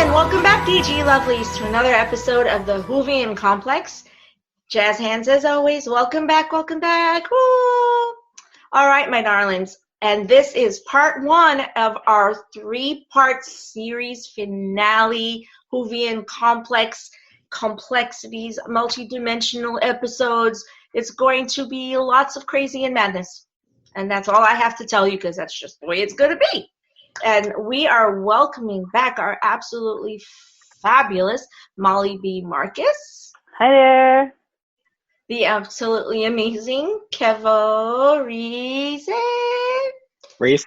and welcome back, DG Lovelies, to another episode of the Whovian Complex. Jazz hands as always. Welcome back, welcome back. Woo! All right, my darlings, and this is part one of our three-part series finale, Whovian Complex, complexities, multi-dimensional episodes. It's going to be lots of crazy and madness, and that's all I have to tell you because that's just the way it's going to be. And we are welcoming back our absolutely fabulous Mollee B Marcus. Hi there. The absolutely amazing Kevo Reese. Reese,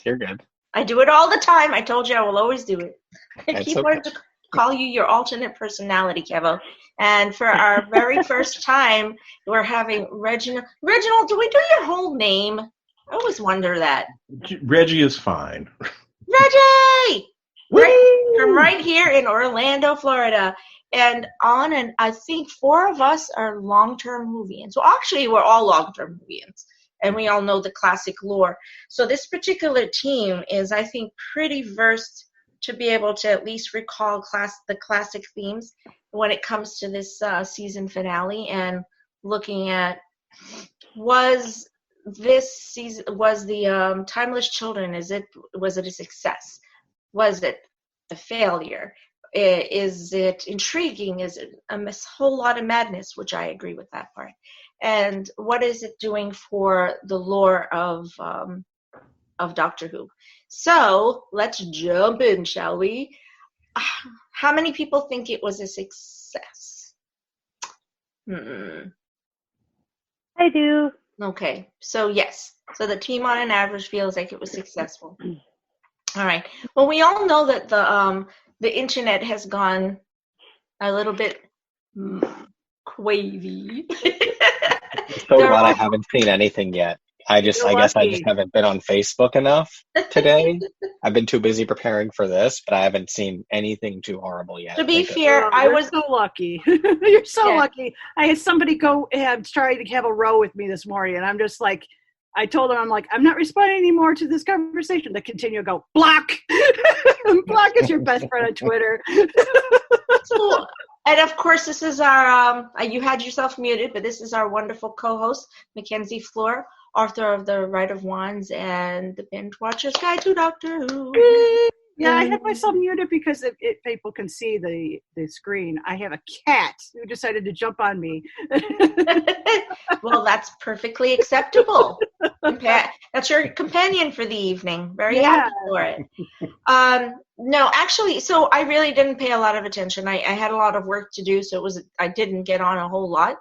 you're good. I do it all the time. I told you I will always do it. I That's keep okay. wanting to call you your alternate personality, Kevo. And for our very first time, we're having Reginald. Reginald, do we do your whole name? I always wonder that. Reggie is fine. Reggie! From right here in Orlando, Florida. And I think four of us are long-term Whovians. Well, actually, we're all long-term Whovians. And we all know the classic lore. So this particular team is, I think, pretty versed to be able to at least recall the classic themes when it comes to this season finale and looking at was the Timeless Children, was it a success? Was it a failure? Is it intriguing? Is it a whole lot of madness, which I agree with that part? And what is it doing for the lore of Doctor Who? So let's jump in, shall we? How many people think it was a success? I do. Okay, so yes. So the team on an average feels like it was successful. All right. Well, we all know that the internet has gone a little bit quavy. So glad I haven't seen anything yet. I guess I just haven't been on Facebook enough today. I've been too busy preparing for this, but I haven't seen anything too horrible yet. To be fair, I was so lucky. You're so lucky. I had somebody try to have a row with me this morning, and I'm just like, I told them, I'm not responding anymore to this conversation. They continue to go, block! Block is your best friend on Twitter. So, and of course, this is our, you had yourself muted, but this is our wonderful co-host, Mackenzie Floor, author of The Rite of Wands and The Binge Watcher's Guide to Doctor Who. Yeah, I had myself muted because people can see the screen. I have a cat who decided to jump on me. Well, that's perfectly acceptable. That's your companion for the evening. Very happy for it. No, actually, so I really didn't pay a lot of attention. I had a lot of work to do, so I didn't get on a whole lot.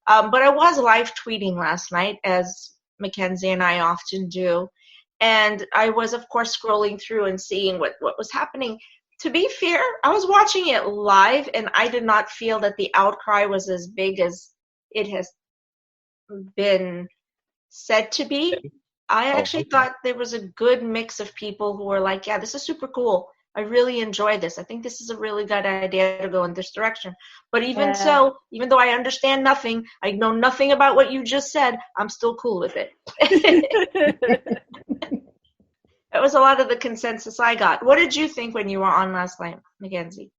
But I was live tweeting last night, as Mackenzie and I often do. And I was, of course, scrolling through and seeing what was happening. To be fair, I was watching it live, and I did not feel that the outcry was as big as it has been said to be. I actually thought there was a good mix of people who were like, yeah, this is super cool. I really enjoy this. I think this is a really good idea to go in this direction. But even so, even though I understand nothing, I know nothing about what you just said, I'm still cool with it. That was a lot of the consensus I got. What did you think when you were on last night, Mackenzie?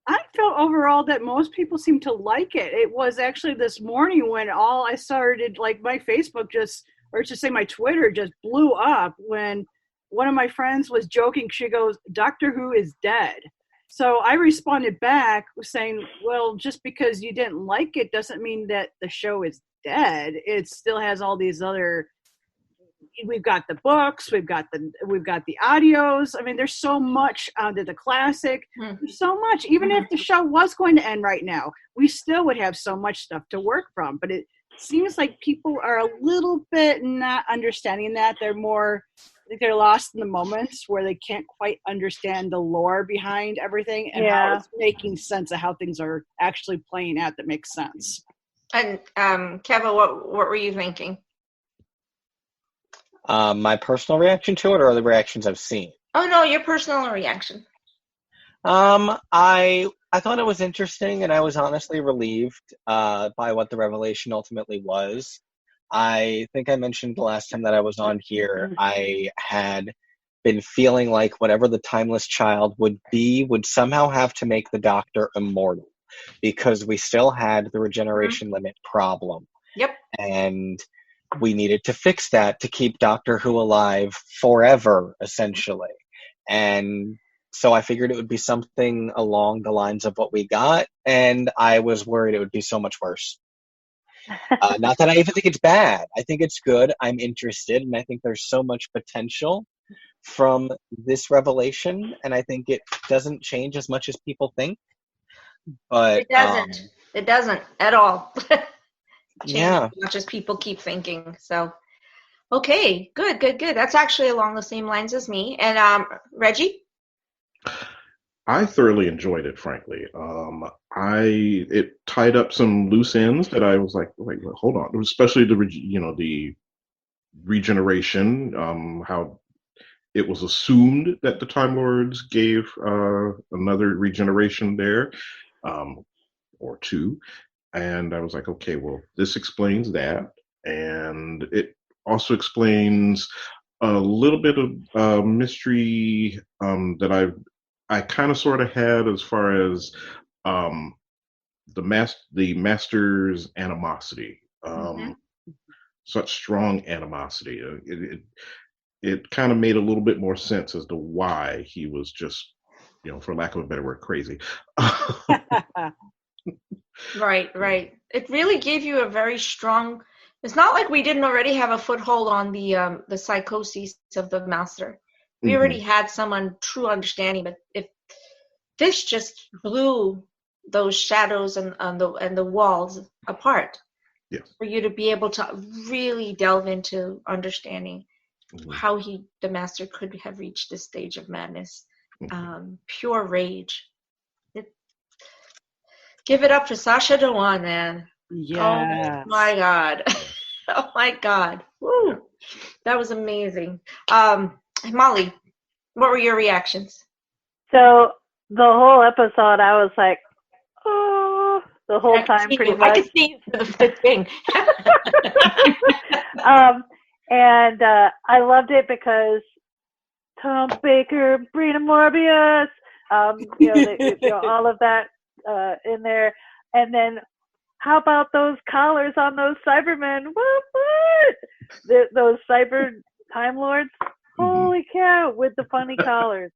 I felt overall that most people seemed to like it. It was actually this morning when all I started, like my Facebook my Twitter just blew up when one of my friends was joking. She goes, Doctor Who is dead. So I responded back saying, well, just because you didn't like it doesn't mean that the show is dead. It still has all these other, we've got the books, we've got the audios. I mean, there's so much under the classic. There's so much. Even if the show was going to end right now, we still would have so much stuff to work from. But it seems like people are a little bit not understanding that. They're lost in the moments where they can't quite understand the lore behind everything and how it's making sense of how things are actually playing out that makes sense. And Kevin, what were you thinking? My personal reaction to it, or the reactions I've seen? Oh no, your personal reaction. I thought it was interesting, and I was honestly relieved by what the revelation ultimately was. I think I mentioned the last time that I was on here, I had been feeling like whatever the timeless child would be would somehow have to make the Doctor immortal, because we still had the regeneration limit problem. Yep. And we needed to fix that to keep Doctor Who alive forever, essentially. And so I figured it would be something along the lines of what we got, and I was worried it would be so much worse. Not that I even think it's bad. I think it's good. I'm interested, and I think there's so much potential from this revelation, and I think it doesn't change as much as people think. But it doesn't. It doesn't at all. Yeah. As much as people keep thinking. So, okay, good. That's actually along the same lines as me. And Reggie? I thoroughly enjoyed it, frankly. It tied up some loose ends that I was like, wait, hold on. Especially the regeneration, how it was assumed that the Time Lords gave another regeneration there, or two. And I was like, okay, well, this explains that. And it also explains a little bit of mystery that I kind of sort of had as far as the master's animosity, such strong animosity. It kind of made a little bit more sense as to why he was just, for lack of a better word, crazy. Right. It really gave you a very strong. It's not like we didn't already have a foothold on the psychoses of the master. We already had some true understanding, but if this just blew those shadows and the walls apart, yes, for you to be able to really delve into understanding how the master could have reached this stage of madness, pure rage. Give it up for Sacha Dhawan, man. Yeah. Oh my God. Oh my God. Woo. That was amazing. Molly, what were your reactions? So the whole episode, I was like, oh, the whole time pretty much. I could see you through the thing. And I loved it because Tom Baker, Brina Morbius, all of that in there. And then how about those collars on those Cybermen? What? Those Cyber Time Lords? Holy cow, with the funny collars.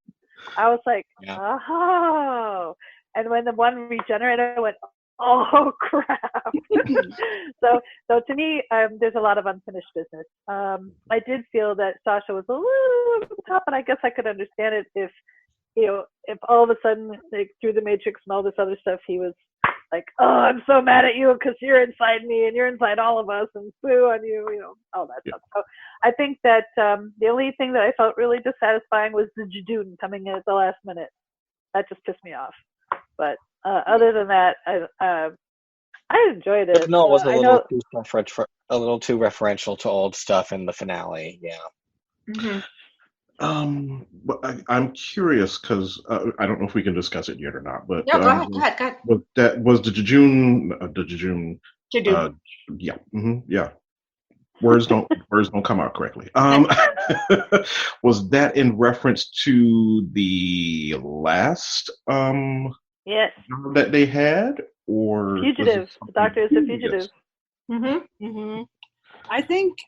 I was like, oh. And when the one regenerated, I went, oh, crap. So to me, there's a lot of unfinished business. I did feel that Sasha was a little over the top, but I guess I could understand it if all of a sudden, like, through the Matrix and all this other stuff, he was like, oh, I'm so mad at you because you're inside me and you're inside all of us and boo on you, all that stuff. So I think that the only thing that I felt really dissatisfying was the Tecteun coming in at the last minute. That just pissed me off. But other than that, I enjoyed it. No, it was a little too referential to old stuff in the finale. Yeah. But I'm curious because I don't know if we can discuss it yet or not. But no, go ahead. Was the Tecteun? Yeah. Words don't come out correctly. Was that in reference to the last yes that they had, or fugitive? The Doctor is a fugitive. Yes. I think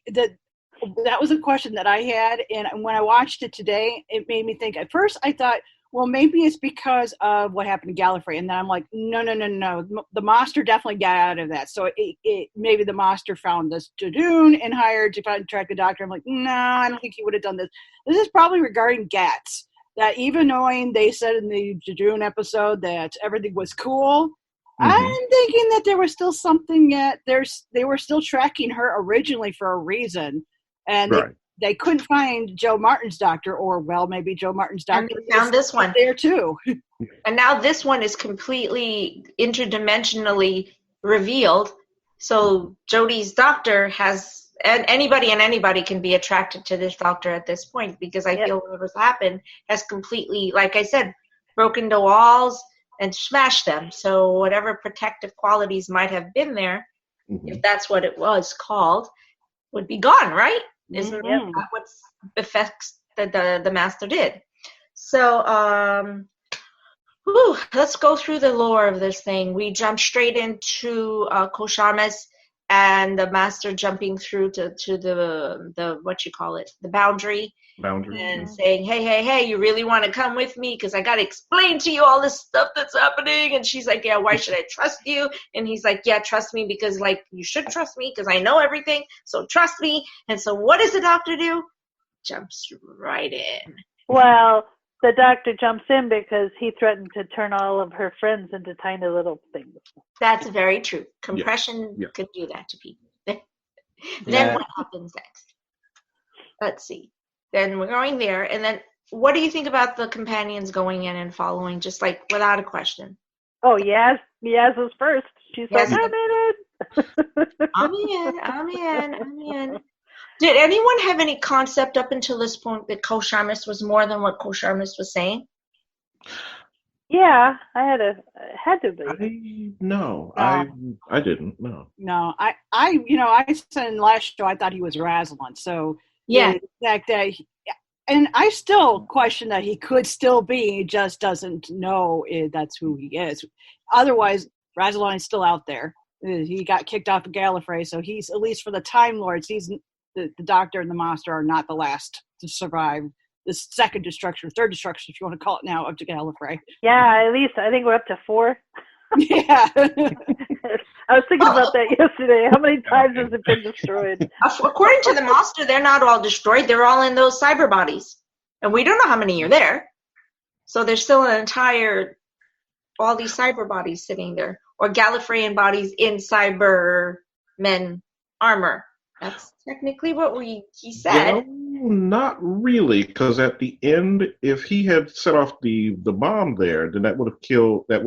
that was a question that I had, and when I watched it today, it made me think. At first, I thought, well, maybe it's because of what happened to Gallifrey, and then I'm like, no. The Master definitely got out of that. So it maybe the Master found this Tecteun and hired to track the Doctor. I'm like, no, I don't think he would have done this. This is probably regarding Gats. That even knowing they said in the Tecteun episode that everything was cool, I'm thinking that there was still something that they were still tracking her originally for a reason. And they couldn't find Joe Martin's Doctor, or, well, maybe Joe Martin's Doctor found this one there too. And now this one is completely interdimensionally revealed. So Jodie's Doctor has, and anybody can be attracted to this Doctor at this point, because I feel whatever's happened has completely, like I said, broken the walls and smashed them. So whatever protective qualities might have been there, if that's what it was called, would be gone, right? Isn't that what the master did. So let's go through the lore of this thing. We jump straight into Shamas and the master jumping through to the what you call it, the boundary. And saying, hey, you really want to come with me? Because I got to explain to you all this stuff that's happening. And she's like, yeah, why should I trust you? And he's like, yeah, trust me because, like, you should trust me because I know everything. So trust me. And so what does the doctor do? Jumps right in. Well, the doctor jumps in because he threatened to turn all of her friends into tiny little things. That's very true. Compression could do that to people. Then what happens next? Let's see. Then we're going there, and then what do you think about the companions going in and following, just like without a question? Oh, Yaz was first. She's like, I'm in it. I'm in. Did anyone have any concept up until this point that Shamas was more than what Shamas was saying? Yeah, I had to be. I didn't. No, I said in the last show I thought he was Rassilon. So yeah, and I still question that he could still be. He just doesn't know that's who he is. Otherwise, Rassilon is still out there. He got kicked off of Gallifrey, so he's, at least for the Time Lords, he's the Doctor and the Master are not the last to survive the second destruction, third destruction, if you want to call it now, up to Gallifrey. Yeah, at least I think we're up to 4. Yeah. I was thinking about that yesterday. How many times has it been destroyed? According to the Master, they're not all destroyed. They're all in those cyber bodies. And we don't know how many are there. So there's still all these cyber bodies sitting there. Or Gallifreyan bodies in Cybermen armor. That's technically what he said. Well, not really, because at the end, if he had set off the bomb there, then that would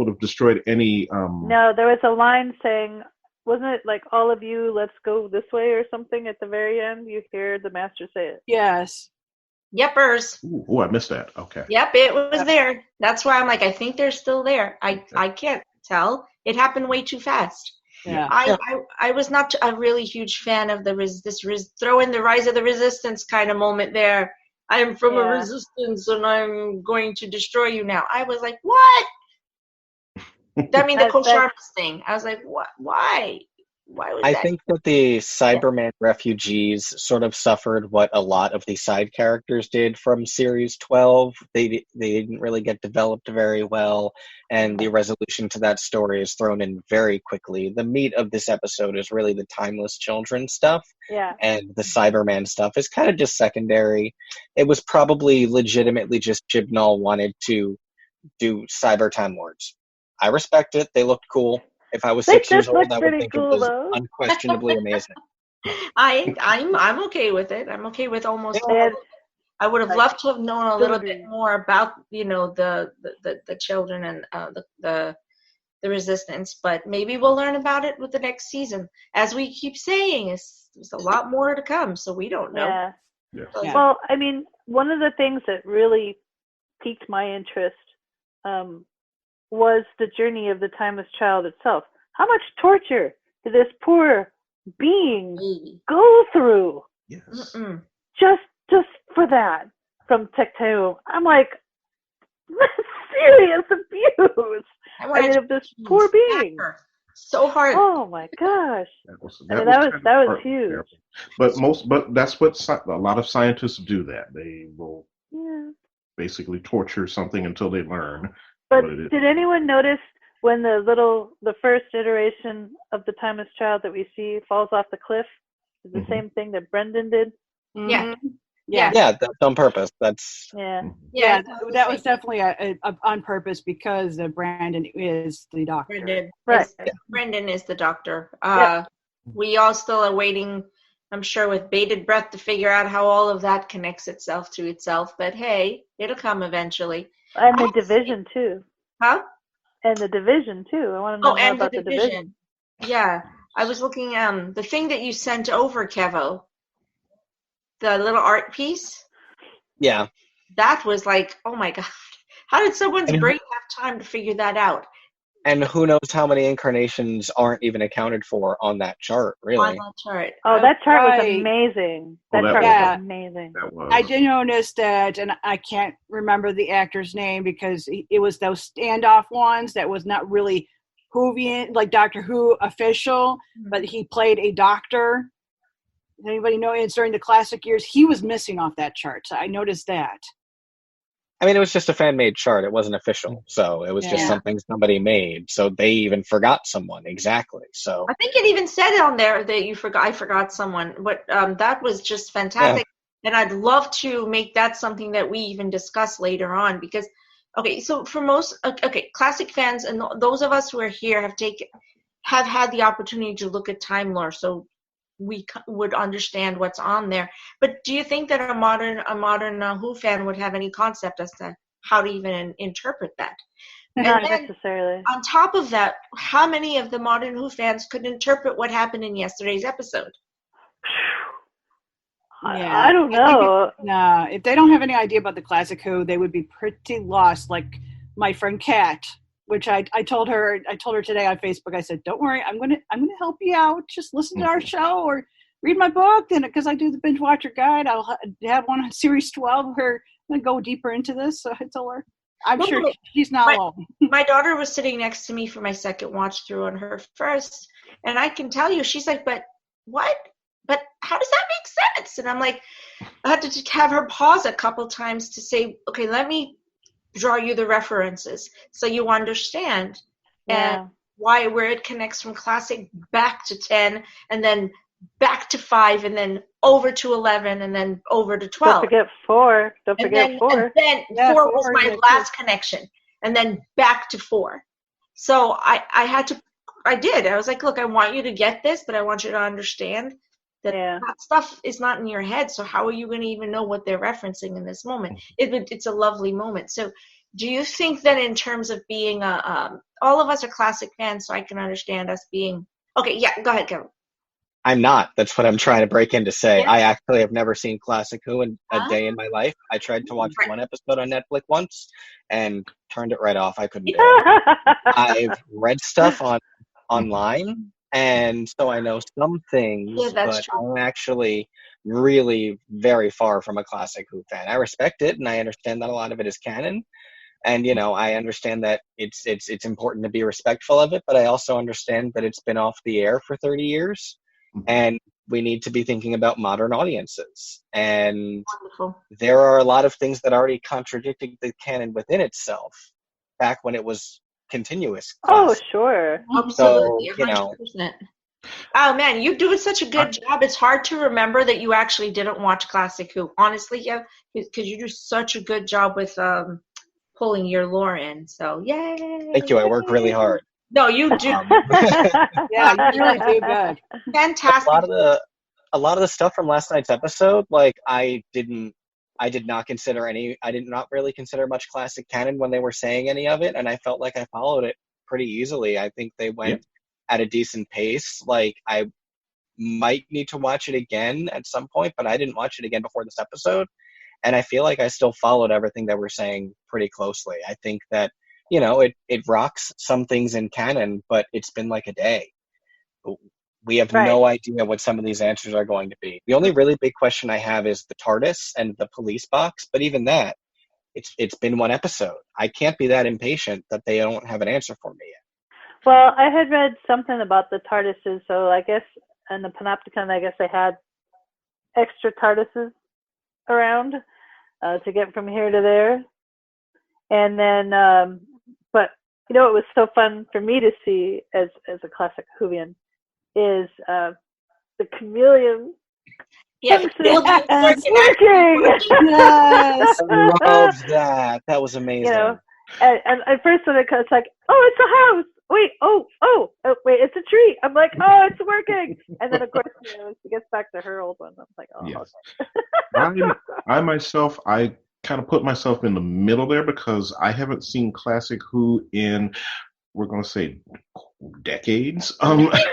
have destroyed any. No, there was a line saying, wasn't it like, all of you, let's go this way or something at the very end? You hear the Master say it. Yes. Yepers. Oh, I missed that. Okay. Yep, it was there. That's why I'm like, I think they're still there. I can't tell. It happened way too fast. Yeah. I was not a really huge fan of this throw in the Rise of the Resistance kind of moment there. I am from a resistance and I'm going to destroy you now. I was like, what? I mean, the Shamas thing. I was like, what? Why? Why was that? I think that the Cybermen refugees sort of suffered what a lot of the side characters did from Series 12. They didn't really get developed very well, and the resolution to that story is thrown in very quickly. The meat of this episode is really the timeless children stuff, and the Cyberman stuff is kind of just secondary. It was probably legitimately just Chibnall wanted to do Cyber Time Lords. I respect it. They looked cool. If I was 6 years old, I would think it was unquestionably amazing. I'm okay with it. I'm okay with almost all of it. I would have loved to have known a little bit more about, the children and the resistance, but maybe we'll learn about it with the next season. As we keep saying, there's a lot more to come, so we don't know. Yeah. Well, I mean, one of the things that really piqued my interest was the journey of the timeless child itself. How much torture did this poor being go through? Yes. Just for that from Tecteun. I'm like, serious abuse. I mean, of this poor being. So hard. Oh my gosh. That was huge. But that's what a lot of scientists do. That they will basically torture something until they learn. But did anyone notice when the first iteration of the timeless child that we see falls off the cliff? Is the same thing that Brendan did? Yeah. Yeah, that's on purpose. That's that was definitely on purpose because Brandon is the doctor. Brendan is the doctor. We all still are waiting, I'm sure, with bated breath to figure out how all of that connects itself to itself. But hey, it'll come eventually. And the division too. Huh? And the division too. I want to know more about the division. Yeah, I was looking. The thing that you sent over, Kevo, the little art piece. Yeah. That was like, oh my god, how did someone's brain have time to figure that out? And who knows how many incarnations aren't even accounted for on that chart, On really. that chart. Oh, that chart was Right. amazing. Oh, That that chart was- was amazing. That was. I did notice that, and I can't remember the actor's name because it was those standoff ones that was not really Whovian, like Doctor Who official, but he played a doctor. Anybody know? It's during the classic years. He was missing off that chart, so I noticed that. I mean, it was just a fan-made chart. It wasn't official. So it was just Yeah. something somebody made. So they even forgot someone. Exactly. So I think it even said on there that I forgot someone, but that was just fantastic. Yeah. And I'd love to make that something that we even discuss later on because, okay, so for most, classic fans and those of us who are here have had the opportunity to look at Time Lore, so we would understand what's on there. But do you think that a modern Who fan would have any concept as to how to even interpret that? Not And then, necessarily. on top of that, how many of the modern Who fans could interpret what happened in yesterday's episode? Yeah. I don't know. No, if they don't have any idea about the classic Who, they would be pretty lost. Like my friend Kat, which I told her today on Facebook. I said, "Don't worry, I'm gonna help you out. Just listen to our show or read my book." Then, because I do the binge watcher guide, I'll have one on series 12 where I'm gonna go deeper into this. So I told her, I'm sure she's not alone. My daughter was sitting next to me for my second watch through on her first, and I can tell you, she's like, "But what? But how does that make sense?" And I'm like, I had to have her pause a couple times to say, "Okay, let me draw you the references so you understand and where it connects from classic back to 10 and then back to 5 and then over to 11 and then over to 12. Don't forget 4. Don't forget 4. And then 4 was my last connection and then back to 4. So I was like, look, I want you to get this, but I want you to understand that that stuff is not in your head, so how are you going to even know what they're referencing in this moment? It's a lovely moment. So do you think that in terms of being all of us are classic fans, so I can understand us being... Okay, yeah, go ahead, Kevin. I'm not. That's what I'm trying to break in to say. Yeah. I actually have never seen Classic Who in a day in my life. I tried to watch one episode on Netflix once and turned it right off. I couldn't do it. I've read stuff online, and so I know some things, but true. I'm actually really very far from a Classic Who fan. I respect it, and I understand that a lot of it is canon. And, you know, I understand that it's important to be respectful of it, but I also understand that it's been off the air for 30 years. And we need to be thinking about modern audiences. And there are a lot of things that already contradicted the canon within itself back when it was continuous. Oh, sure. Absolutely. So, 100%. Oh, man, you're doing such a good job. It's hard to remember that you actually didn't watch Classic Who. Honestly, yeah, because you do such a good job with pulling your lore in. So, yay. Thank you. I work really hard. No, you do. Yeah, you really do good. Fantastic. A lot of the stuff from last night's episode, like I did not really consider much classic canon when they were saying any of it, and I felt like I followed it pretty easily. I think they went at a decent pace. Like I might need to watch it again at some point, but I didn't watch it again before this episode, and I feel like I still followed everything they were saying pretty closely. I think that, you know, it rocks some things in canon, but it's been like a day. We have no idea what some of these answers are going to be. The only really big question I have is the TARDIS and the police box, but even that, it's been one episode. I can't be that impatient that they don't have an answer for me yet. Well, I had read something about the TARDISes, so I guess in the Panopticon, I guess they had extra TARDISes around to get from here to there. And then, but you know, it was so fun for me to see as a classic Whovian is the chameleon. Yeah, it's working. Yes. I love that. That was amazing. You know, and at first when it's like, oh, it's a house. Wait, wait, it's a tree. I'm like, oh, it's working. And then of course, you know, she gets back to her old one. I'm like, oh, yes. okay. I myself, I kind of put myself in the middle there because I haven't seen Classic Who in, we're going to say, decades. Quite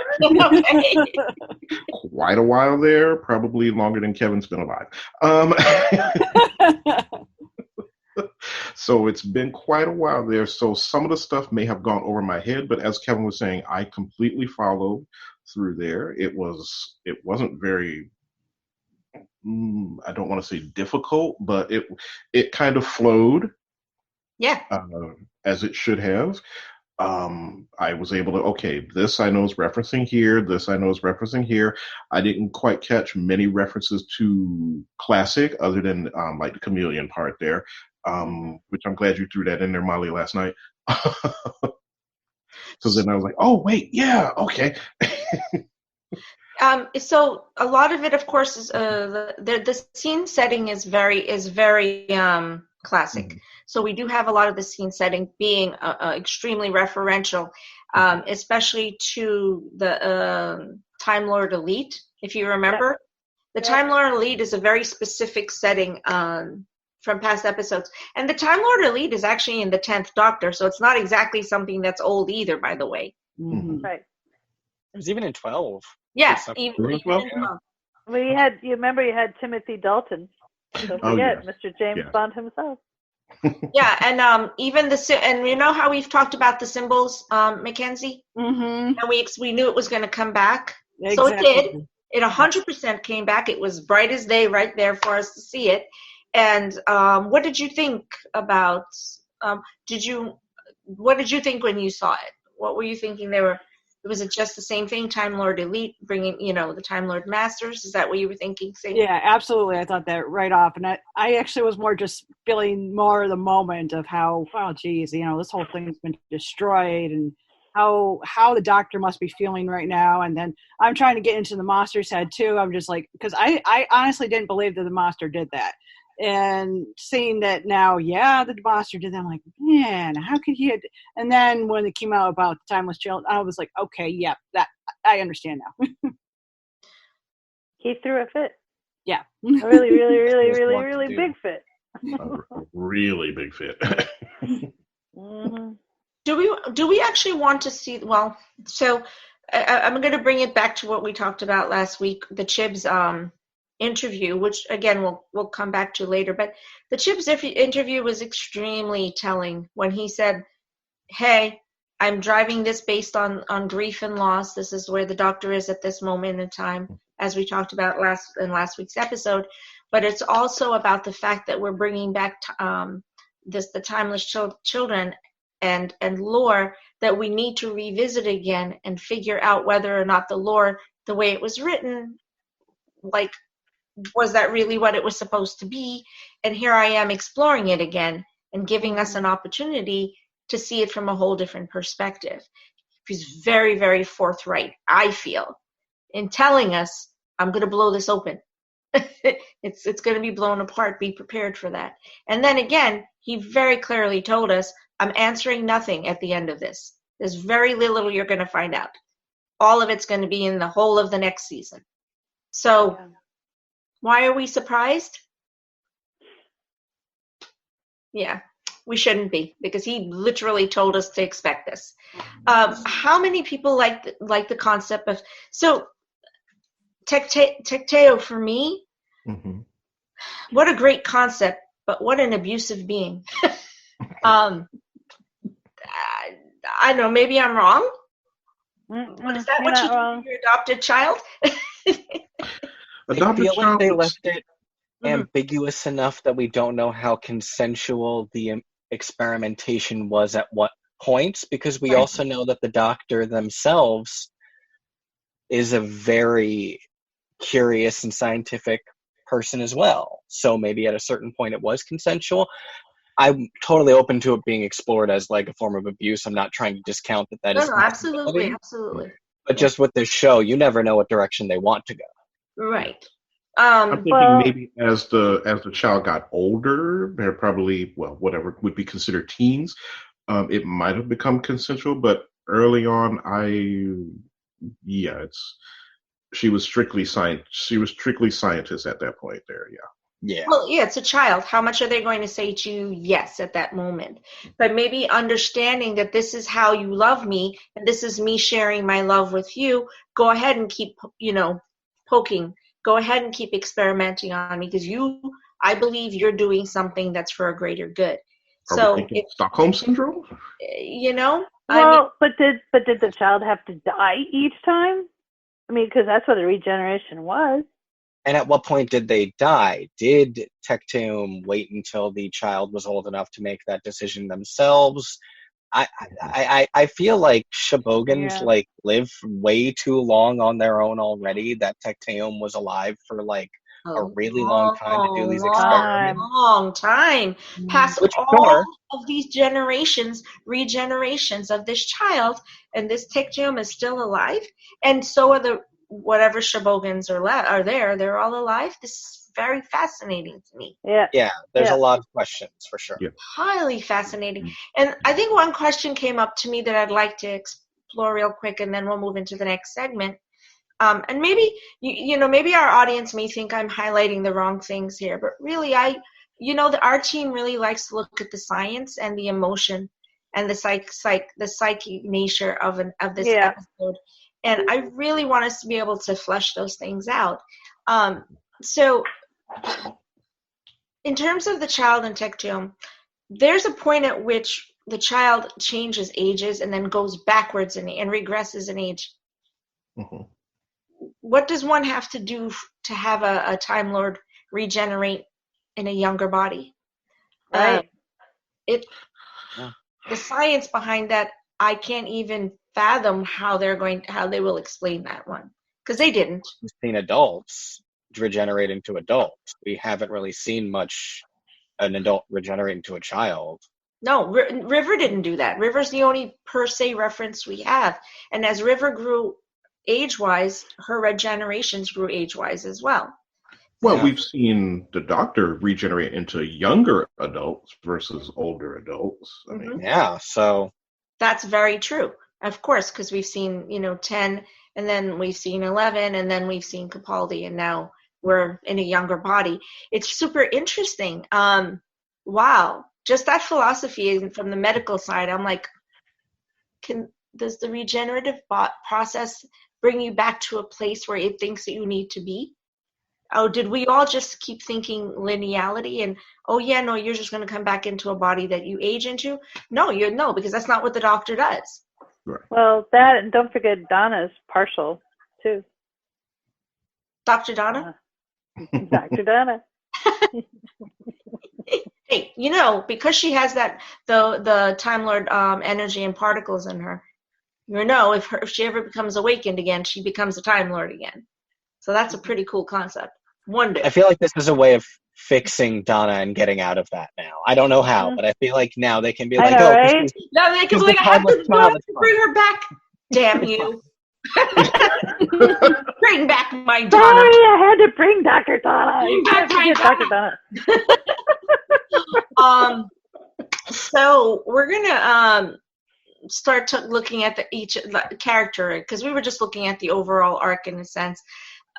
a while there, probably longer than Kevin's been alive. So it's been quite a while there. So some of the stuff may have gone over my head, but as Kevin was saying, I completely followed through there. It wasn't very, I don't want to say difficult, but it kind of flowed. Yeah. As it should have. I was able to, okay, this I know is referencing here, this I know is referencing here. I didn't quite catch many references to classic other than like the chameleon part there, which I'm glad you threw that in there, Molly, last night. So then I was like, oh, wait, yeah, okay. So a lot of it, of course, is the scene setting is very classic. Mm-hmm. So we do have a lot of the scene setting being extremely referential, especially to the Time Lord Elite, if you remember. The Time Lord Elite is a very specific setting from past episodes. And the Time Lord Elite is actually in the 10th Doctor, so it's not exactly something that's old either, by the way. Mm-hmm. Right. It was even in 12. Yes, even in 12. You remember you had Timothy Dalton. Don't forget, Mr. James Bond himself. Yeah, and even and you know how we've talked about the symbols, Mackenzie? Mm-hmm. And we knew it was going to come back. Exactly. So it did. It 100% came back. It was bright as day right there for us to see it. And what did you think about? What did you think when you saw it? What were you thinking? Was it just the same thing? Time Lord Elite bringing, the Time Lord Masters. Is that what you were thinking? Yeah, absolutely. I thought that right off, and I actually was more just feeling more of the moment of how, oh, geez, this whole thing's been destroyed, and how the Doctor must be feeling right now. And then I'm trying to get into the Monster's head too. I'm just like, because I honestly didn't believe that the Monster did that. And seeing that now, the Monster did that, I'm like, man, how could he? And then when it came out about the Timeless Child, I was like, okay, that I understand now. He threw a fit. Yeah, a really, really, really, really, really big fit. A really big fit. Mm-hmm. Do we actually want to see? Well, so I'm going to bring it back to what we talked about last week, the Chibs interview, which again we'll come back to later. But the Chibs interview was extremely telling when he said, "Hey, I'm driving this based on grief and loss. This is where the Doctor is at this moment in time, as we talked about in last week's episode. But it's also about the fact that we're bringing back the timeless children and lore that we need to revisit again and figure out whether or not the lore, the way it was written, like, was that really what it was supposed to be? And here I am exploring it again and giving us an opportunity to see it from a whole different perspective." He's very, very forthright, I feel, in telling us, I'm going to blow this open. It's going to be blown apart. Be prepared for that. And then again, he very clearly told us, I'm answering nothing at the end of this. There's very little you're going to find out. All of it's going to be in the whole of the next season. So why are we surprised? Yeah, we shouldn't be, because he literally told us to expect this. How many people like the concept of... So Tecteun, for me, what a great concept, but what an abusive being. I don't know, maybe I'm wrong. But is that what you do with your adopted child? I feel like they left it ambiguous enough that we don't know how consensual the experimentation was at what points, because we also know that the Doctor themselves is a very curious and scientific person as well. So maybe at a certain point it was consensual. I'm totally open to it being explored as like a form of abuse. I'm not trying to discount that is. No, absolutely. But just with this show, you never know what direction they want to go. Right. I'm thinking maybe as the child got older, they're probably, whatever would be considered teens. It might have become consensual, but early on, she was strictly science. She was strictly scientist at that point. There, Yeah. Well, it's a child. How much are they going to say to you yes at that moment? But maybe understanding that this is how you love me, and this is me sharing my love with you. Go ahead and keep, poking. Go ahead and keep experimenting on me, because I believe you're doing something that's for a greater good. So we thinking Stockholm syndrome? Well, but did the child have to die each time? I mean, because that's what a regeneration was. And at what point did they die? Did Tecteun wait until the child was old enough to make that decision themselves? I feel like Shobogans live way too long on their own already. That Tecteun was alive for a really long time to do these experiments. Long time. Past all of these regenerations of this child, and this Tecteun is still alive, and so are the whatever Shobogans are there. They're all alive. This is very fascinating to me. Yeah. There's a lot of questions for sure. Yeah. Highly fascinating. And I think one question came up to me that I'd like to explore real quick, and then we'll move into the next segment. And maybe maybe our audience may think I'm highlighting the wrong things here, but really, our team really likes to look at the science and the emotion and the psychic nature of this episode, and I really want us to be able to flesh those things out. So, in terms of the child and Tecteun, there's a point at which the child changes ages and then goes backwards and regresses in age. Mm-hmm. What does one have to do to have a Time Lord regenerate in a younger body? Right. The science behind that, I can't even fathom how they will explain that one, because they didn't. We've seen adults regenerate into adults. We haven't really seen much an adult regenerate into a child. No, River didn't do that. River's the only per se reference we have, and as River grew age-wise, her regenerations grew age-wise as well. Well, we've seen the Doctor regenerate into younger adults versus older adults. I mean, so that's very true. Of course, because we've seen 10, and then we've seen 11, and then we've seen Capaldi, and now we're in a younger body. It's super interesting. Wow, just that philosophy from the medical side. I'm like, does the regenerative process bring you back to a place where it thinks that you need to be? Oh, did we all just keep thinking lineality and, you're just going to come back into a body that you age into? No, because that's not what the Doctor does. Right. Well, that, and don't forget Donna's partial, too. Dr. Donna? Dr. Donna. Hey, because she has the Time Lord energy and particles in her, if she ever becomes awakened again, she becomes a Time Lord again. So that's a pretty cool concept. Wonder. I feel like this is a way of fixing Donna and getting out of that now. I don't know how, but I feel like now they can be like, right? No, they can be like, I have to bring her back. Damn you. Bring back my Donna. Sorry, I had to bring Dr. Donna. Bring back my Dr. Donna. So we're gonna start looking at each character, because we were just looking at the overall arc in a sense.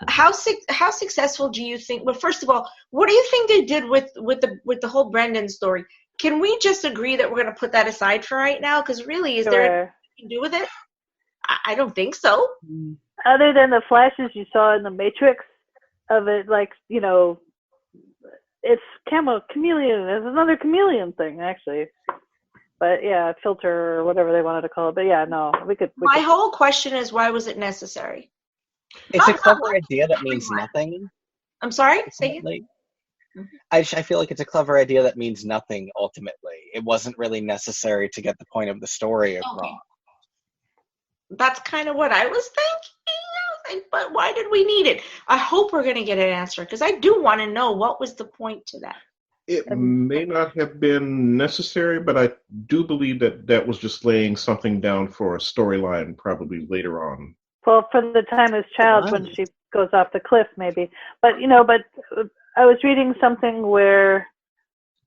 How successful do you think? Well, first of all, what do you think they did with the whole Brendan story? Can we just agree that we're going to put that aside for right now? Because really, is there anything you can do with it? I don't think so. Other than the flashes you saw in the Matrix of it, it's chameleon. It's another chameleon thing, actually. But filter or whatever they wanted to call it. But we could. My whole question is, why was it necessary? It's a clever idea that means nothing. I'm sorry? Say it. I feel like it's a clever idea that means nothing ultimately. It wasn't really necessary to get the point of the story across. Okay. That's kind of what I was thinking. But why did we need it? I hope we're going to get an answer, because I do want to know what was the point to that. It may not have been necessary, but I do believe that was just laying something down for a storyline probably later on. Well, for the Timeless Child, when she goes off the cliff, maybe. But I was reading something where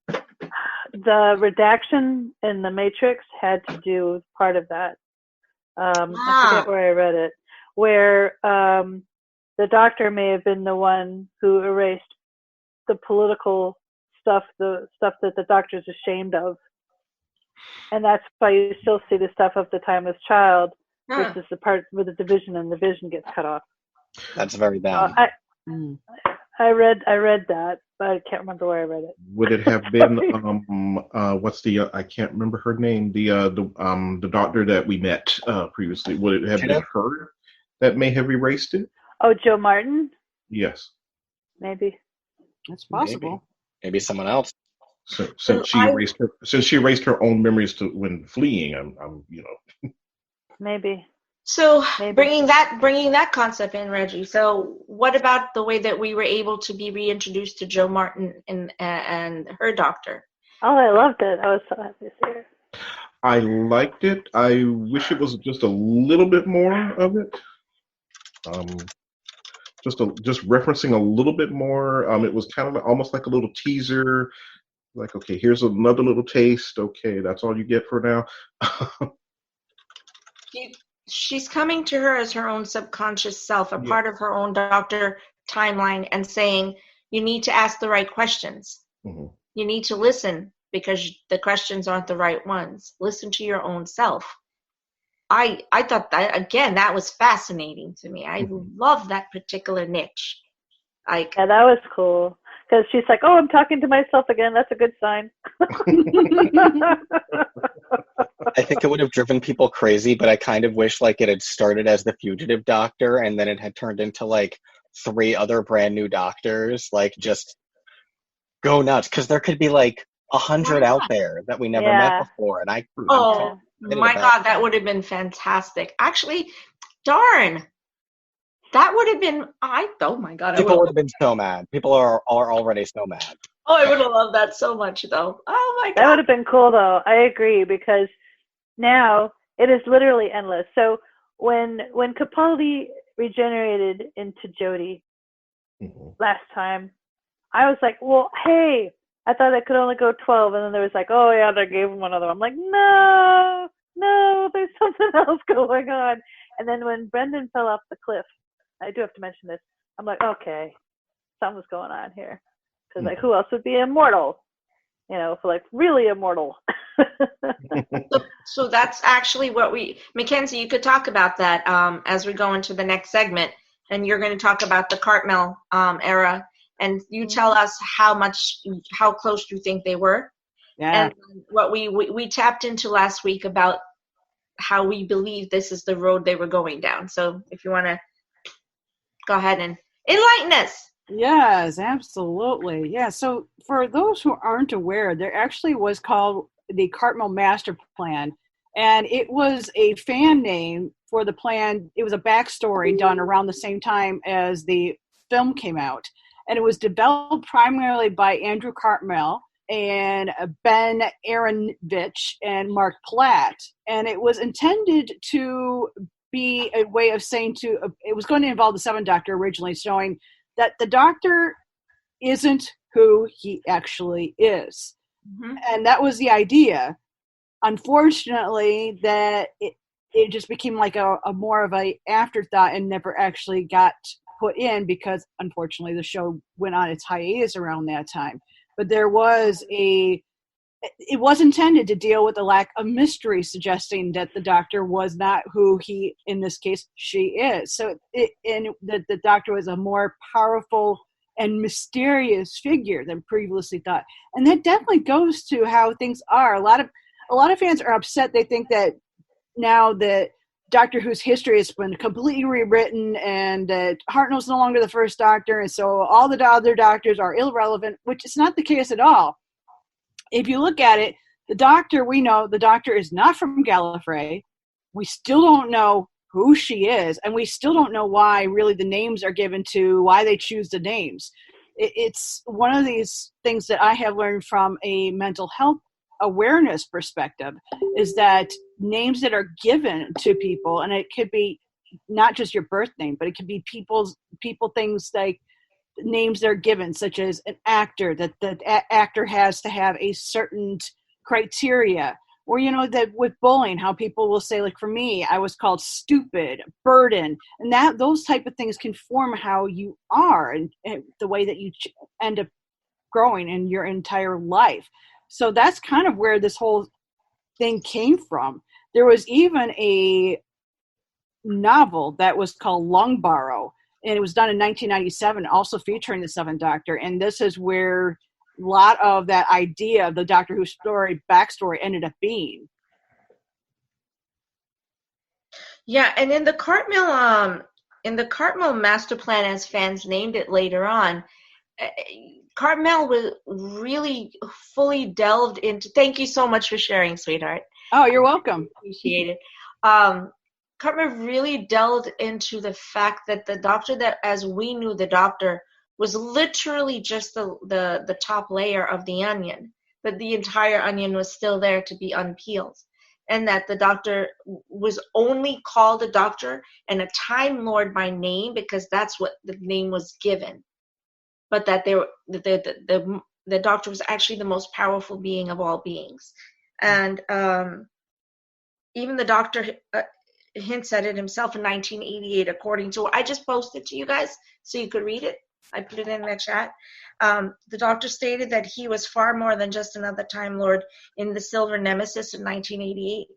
the redaction in the Matrix had to do with part of that. I forget where I read it. Where the Doctor may have been the one who erased the political stuff, the stuff that the Doctor's ashamed of. And that's why you still see the stuff of the Timeless Child. This is the part where the division gets cut off. That's very bad. I read that, but I can't remember where I read it. Would it have been what's the I can't remember her name, the doctor that we met previously? Would it have been her that may have erased it? Oh, Joe Martin? Yes. Maybe. That's possible. Maybe someone else. So, since she erased her own memories when fleeing, I'm Maybe. So bringing that concept in, Reggie. So what about the way that we were able to be reintroduced to Joe Martin and her doctor? Oh, I loved it. I was so happy to see her. I liked it. I wish it was just a little bit more of it. Just referencing a little bit more. It was kind of almost like a little teaser. Like, okay, here's another little taste. Okay, that's all you get for now. She's coming to her as her own subconscious self, a part of her own doctor timeline, and saying, you need to ask the right questions. Mm-hmm. You need to listen because the questions aren't the right ones. Listen to your own self. I thought that was fascinating to me. I love that particular niche. Yeah, that was cool. Because she's like, oh, I'm talking to myself again. That's a good sign. I think it would have driven people crazy, but I kind of wish like it had started as the fugitive doctor and then it had turned into like 3 other brand new doctors. Like just go nuts. Because there could be like 100 out there that we never met before. And my God, that would have been fantastic. Actually, darn. That would have been, oh my God. People would have been so mad. People are already so mad. Oh, I would have loved that so much, though. Oh my God. That would have been cool, though. I agree, because now it is literally endless. So when Capaldi regenerated into Jodie last time, I was like, well, hey, I thought I could only go 12. And then there was like, oh, yeah, they gave him another. I'm like, no, there's something else going on. And then when Brendan fell off the cliff, I do have to mention this. I'm like, okay, something's going on here. Because, like, who else would be immortal? You know, for, like, really immortal. So that's actually what Mackenzie, you could talk about that as we go into the next segment. And you're going to talk about the Cartmel era. And you tell us how close you think they were. Yeah. And what we tapped into last week about how we believe this is the road they were going down. So if you want to go ahead and enlighten us. Yes, absolutely. Yeah, so for those who aren't aware, there actually was called the Cartmel Master Plan, and it was a fan name for the plan. It was a backstory done around the same time as the film came out, and it was developed primarily by Andrew Cartmel and Ben Aaronovitch and Mark Platt, and it was intended to be a way of saying it was going to involve the Seventh Doctor originally, showing that the Doctor isn't who he actually is. Mm-hmm. And that was the idea. Unfortunately, that it just became like a more of a afterthought and never actually got put in because, unfortunately, the show went on its hiatus around that time. But there was it was intended to deal with the lack of mystery, suggesting that the Doctor was not who he, in this case, she is. So the Doctor was a more powerful and mysterious figure than previously thought. And that definitely goes to how things are. A lot of fans are upset. They think that now that Doctor Who's history has been completely rewritten and that Hartnell's no longer the first Doctor, and so all the other Doctors are irrelevant, which is not the case at all. If you look at it, the Doctor, we know the Doctor is not from Gallifrey. We still don't know who she is, and we still don't know why really the names are given to, why they choose the names. It's one of these things that I have learned from a mental health awareness perspective, is that names that are given to people, and it could be not just your birth name, but it could be people things like names they're given, such as an actor, that the actor has to have a certain criteria, or that with bullying, how people will say, like, for me, I was called stupid, burden, and that those type of things can form how you are and the way that you end up growing in your entire life. So that's kind of where this whole thing came from. There was even a novel that was called Lungbarrow, and it was done in 1997, also featuring the Seventh Doctor. And this is where a lot of that idea of the Doctor Who story backstory ended up being. Yeah, and in the Cartmel master plan, as fans named it later on, Cartmel was really fully delved into. Thank you so much for sharing, sweetheart. Oh, you're welcome. Appreciate it. Cartmel really delved into the fact that the Doctor, that as we knew the Doctor, was literally just the top layer of the onion. That the entire onion was still there to be unpeeled. And that the Doctor was only called a Doctor and a Time Lord by name because that's what the name was given. But that the Doctor was actually the most powerful being of all beings. And even the Doctor hints at it himself in 1988, according to what I just posted to you guys so you could read it. I put it in the chat. The Doctor stated that he was far more than just another Time Lord in the Silver Nemesis in 1988.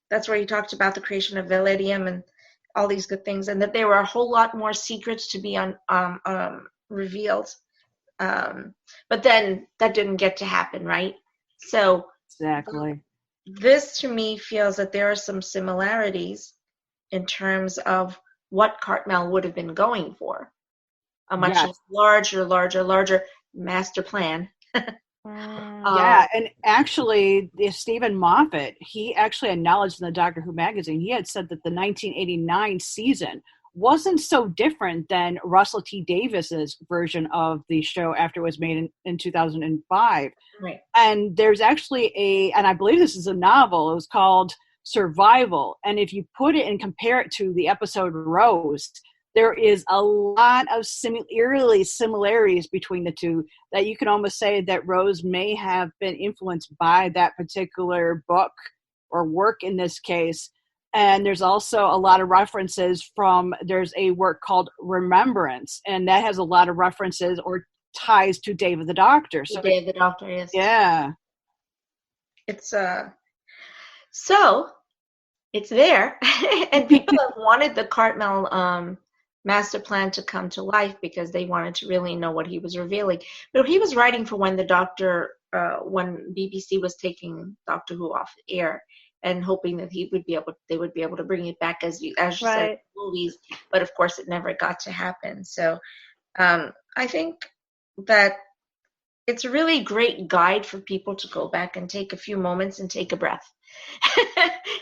That's where he talked about the creation of Validium and all these good things, and that there were a whole lot more secrets to be revealed. But then that didn't get to happen, right? So exactly. This to me feels that there are some similarities in terms of what Cartmel would have been going for. A much larger master plan. Yeah, and actually, Stephen Moffat, he actually acknowledged in the Doctor Who magazine, he had said that the 1989 season wasn't so different than Russell T. Davis's version of the show after it was made in 2005. Right. And there's actually and I believe this is a novel, it was called Survival. And if you put it and compare it to the episode Rose, there is a lot of similarities between the two that you can almost say that Rose may have been influenced by that particular book or work in this case. And there's also a lot of references there's a work called Remembrance, and that has a lot of references or ties to David the Doctor. So David the Doctor, yes. Yeah. It's so it's there. And people have wanted the Cartmel master plan to come to life because they wanted to really know what he was revealing. But he was writing for when the Doctor, when BBC was taking Doctor Who off the air and hoping that they would be able to bring it back as you said, movies. But of course, it never got to happen. So I think that it's a really great guide for people to go back and take a few moments and take a breath.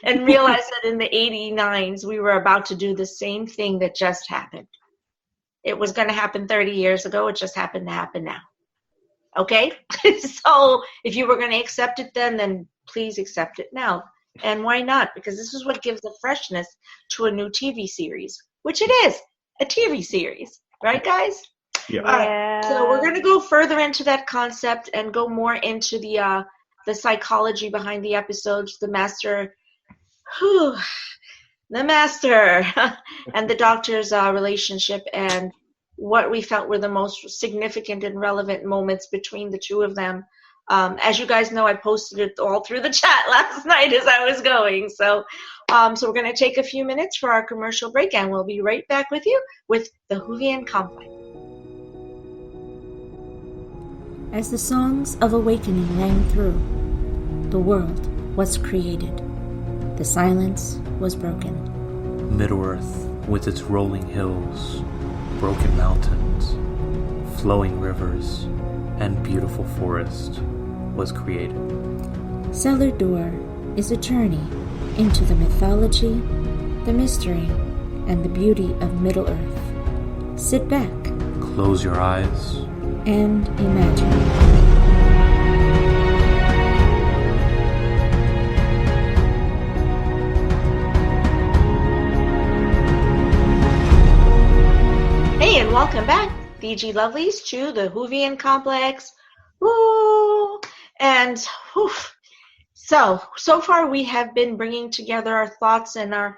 And realize that in the 89s we were about to do the same thing that just happened. It was going to happen 30 years ago. It just happened to happen now. Okay? So if you were going to accept it then please accept it now. And why not? Because this is what gives the freshness to a new TV series, which it is, a TV series. Right, guys? Yeah. All right. So we're going to go further into that concept and go more into the psychology behind the episodes, the master and the Doctor's relationship, and what we felt were the most significant and relevant moments between the two of them. As you guys know, I posted it all through the chat last night as I was going. So we're going to take a few minutes for our commercial break, and we'll be right back with you with the Whovian Complex. As the songs of awakening rang through, the world was created. The silence was broken. Middle-earth, with its rolling hills, broken mountains, flowing rivers, and beautiful forest, was created. Cellar Door is a journey into the mythology, the mystery, and the beauty of Middle-earth. Sit back. Close your eyes. And imagine. Hey, and welcome back, VG Lovelies, to the Whovian Complex. Woo! And so far we have been bringing together our thoughts and our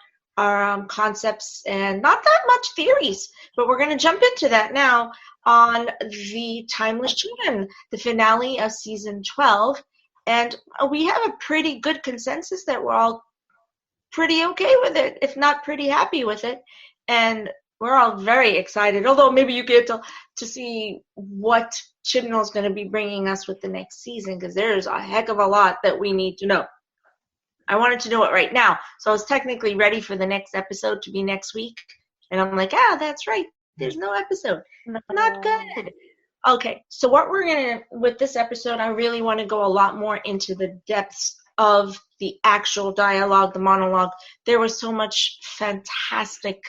concepts, and not that much theories, but we're going to jump into that now on the Timeless Children, the finale of season 12. And we have a pretty good consensus that we're all pretty okay with it, if not pretty happy with it. And we're all very excited. Although maybe you get to see what Chibnall's going to be bringing us with the next season, because there's a heck of a lot that we need to know. I wanted to know it right now, so I was technically ready for the next episode to be next week, and I'm like, that's right. There's no episode. Not good. Okay, so what we're going to, with this episode, I really want to go a lot more into the depths of the actual dialogue, the monologue. There was so much fantastic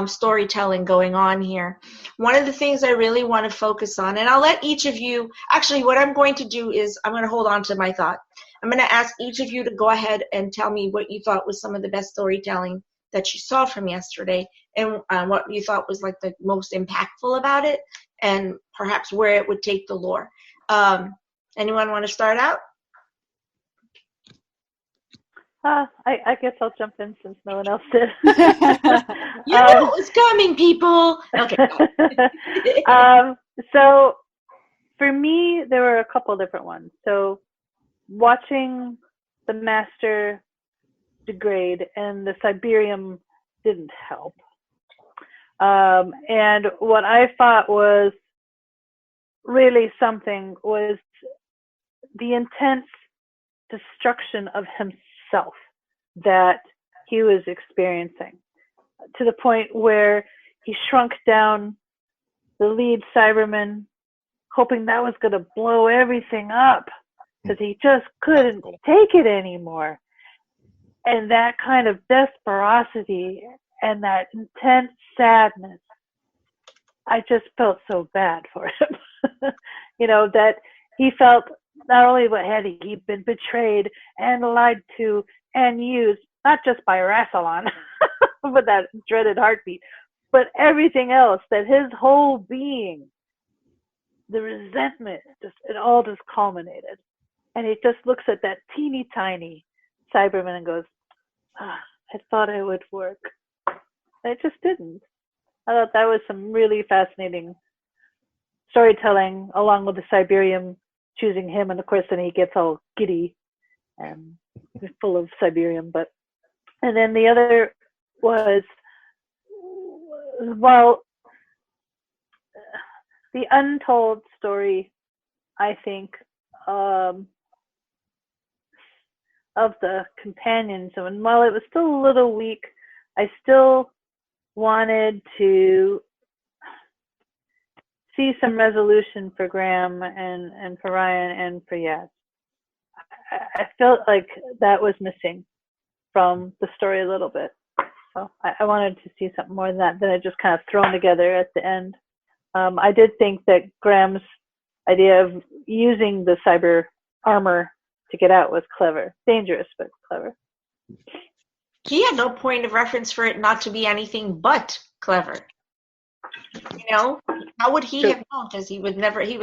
storytelling going on here. One of the things I really want to focus on, and I'll let each of you, actually what I'm going to do is I'm going to hold on to my thought. I'm going to ask each of you to go ahead and tell me what you thought was some of the best storytelling that you saw from yesterday, and what you thought was like the most impactful about it, and perhaps where it would take the lore. Anyone want to start out? I guess I'll jump in since no one else did. You know what's coming, people. Okay. So for me, there were a couple different ones. So watching the Master degrade and the Cyberium didn't help. And what I thought was really something was the intense destruction of himself that he was experiencing, to the point where he shrunk down the lead Cyberman, hoping that was going to blow everything up because he just couldn't take it anymore. And that kind of desperosity and that intense sadness, I just felt so bad for him. That he felt not only what had he been betrayed and lied to and used, not just by Rassilon, with that dreaded heartbeat, but everything else, that his whole being, the resentment, it all just culminated. And he just looks at that teeny tiny Cyberman and goes, I thought it would work. And it just didn't. I thought that was some really fascinating storytelling, along with the Cyberium choosing him, and of course then he gets all giddy and full of Cyberium. And then the other was, well, the untold story, I think, of the companions. And while it was still a little weak, I still wanted to see some resolution for Graham and for Ryan and for Yaz. I felt like that was missing from the story a little bit. So I wanted to see something more than that it just kind of thrown together at the end. I did think that Graham's idea of using the cyber armor to get out was clever. Dangerous, but clever. He had no point of reference for it not to be anything but clever. How would he have known? Because he was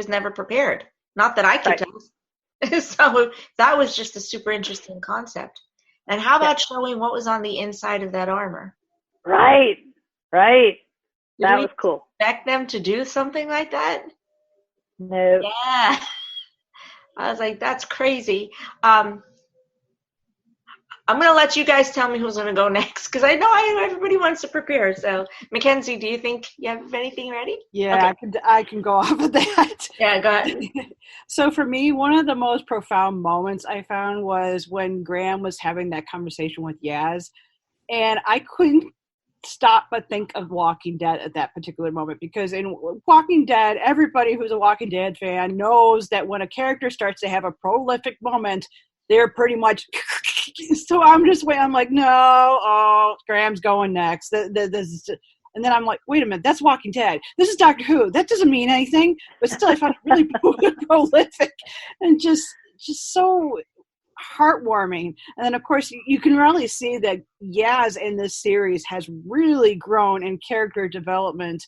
never prepared. Not that I could tell. So that was just a super interesting concept. And how about showing what was on the inside of that armor? Right. That was cool. Expect them to do something like that? No. Yeah. I was like, that's crazy. I'm going to let you guys tell me who's going to go next, because I know everybody wants to prepare. So, Mackenzie, do you think you have anything ready? Yeah, okay. I can go off of that. Yeah, go ahead. So for me, one of the most profound moments I found was when Graham was having that conversation with Yaz, and I couldn't stop but think of Walking Dead at that particular moment, because in Walking Dead, everybody who's a Walking Dead fan knows that when a character starts to have a prolific moment, they're pretty much so I'm just waiting. I'm like, no, Graham's going next. This is, and then I'm like, wait a minute, that's Walking Dead. This is Doctor Who. That doesn't mean anything. But still, I found it really prolific and just so heartwarming. And then, of course, you can really see that Yaz in this series has really grown in character development.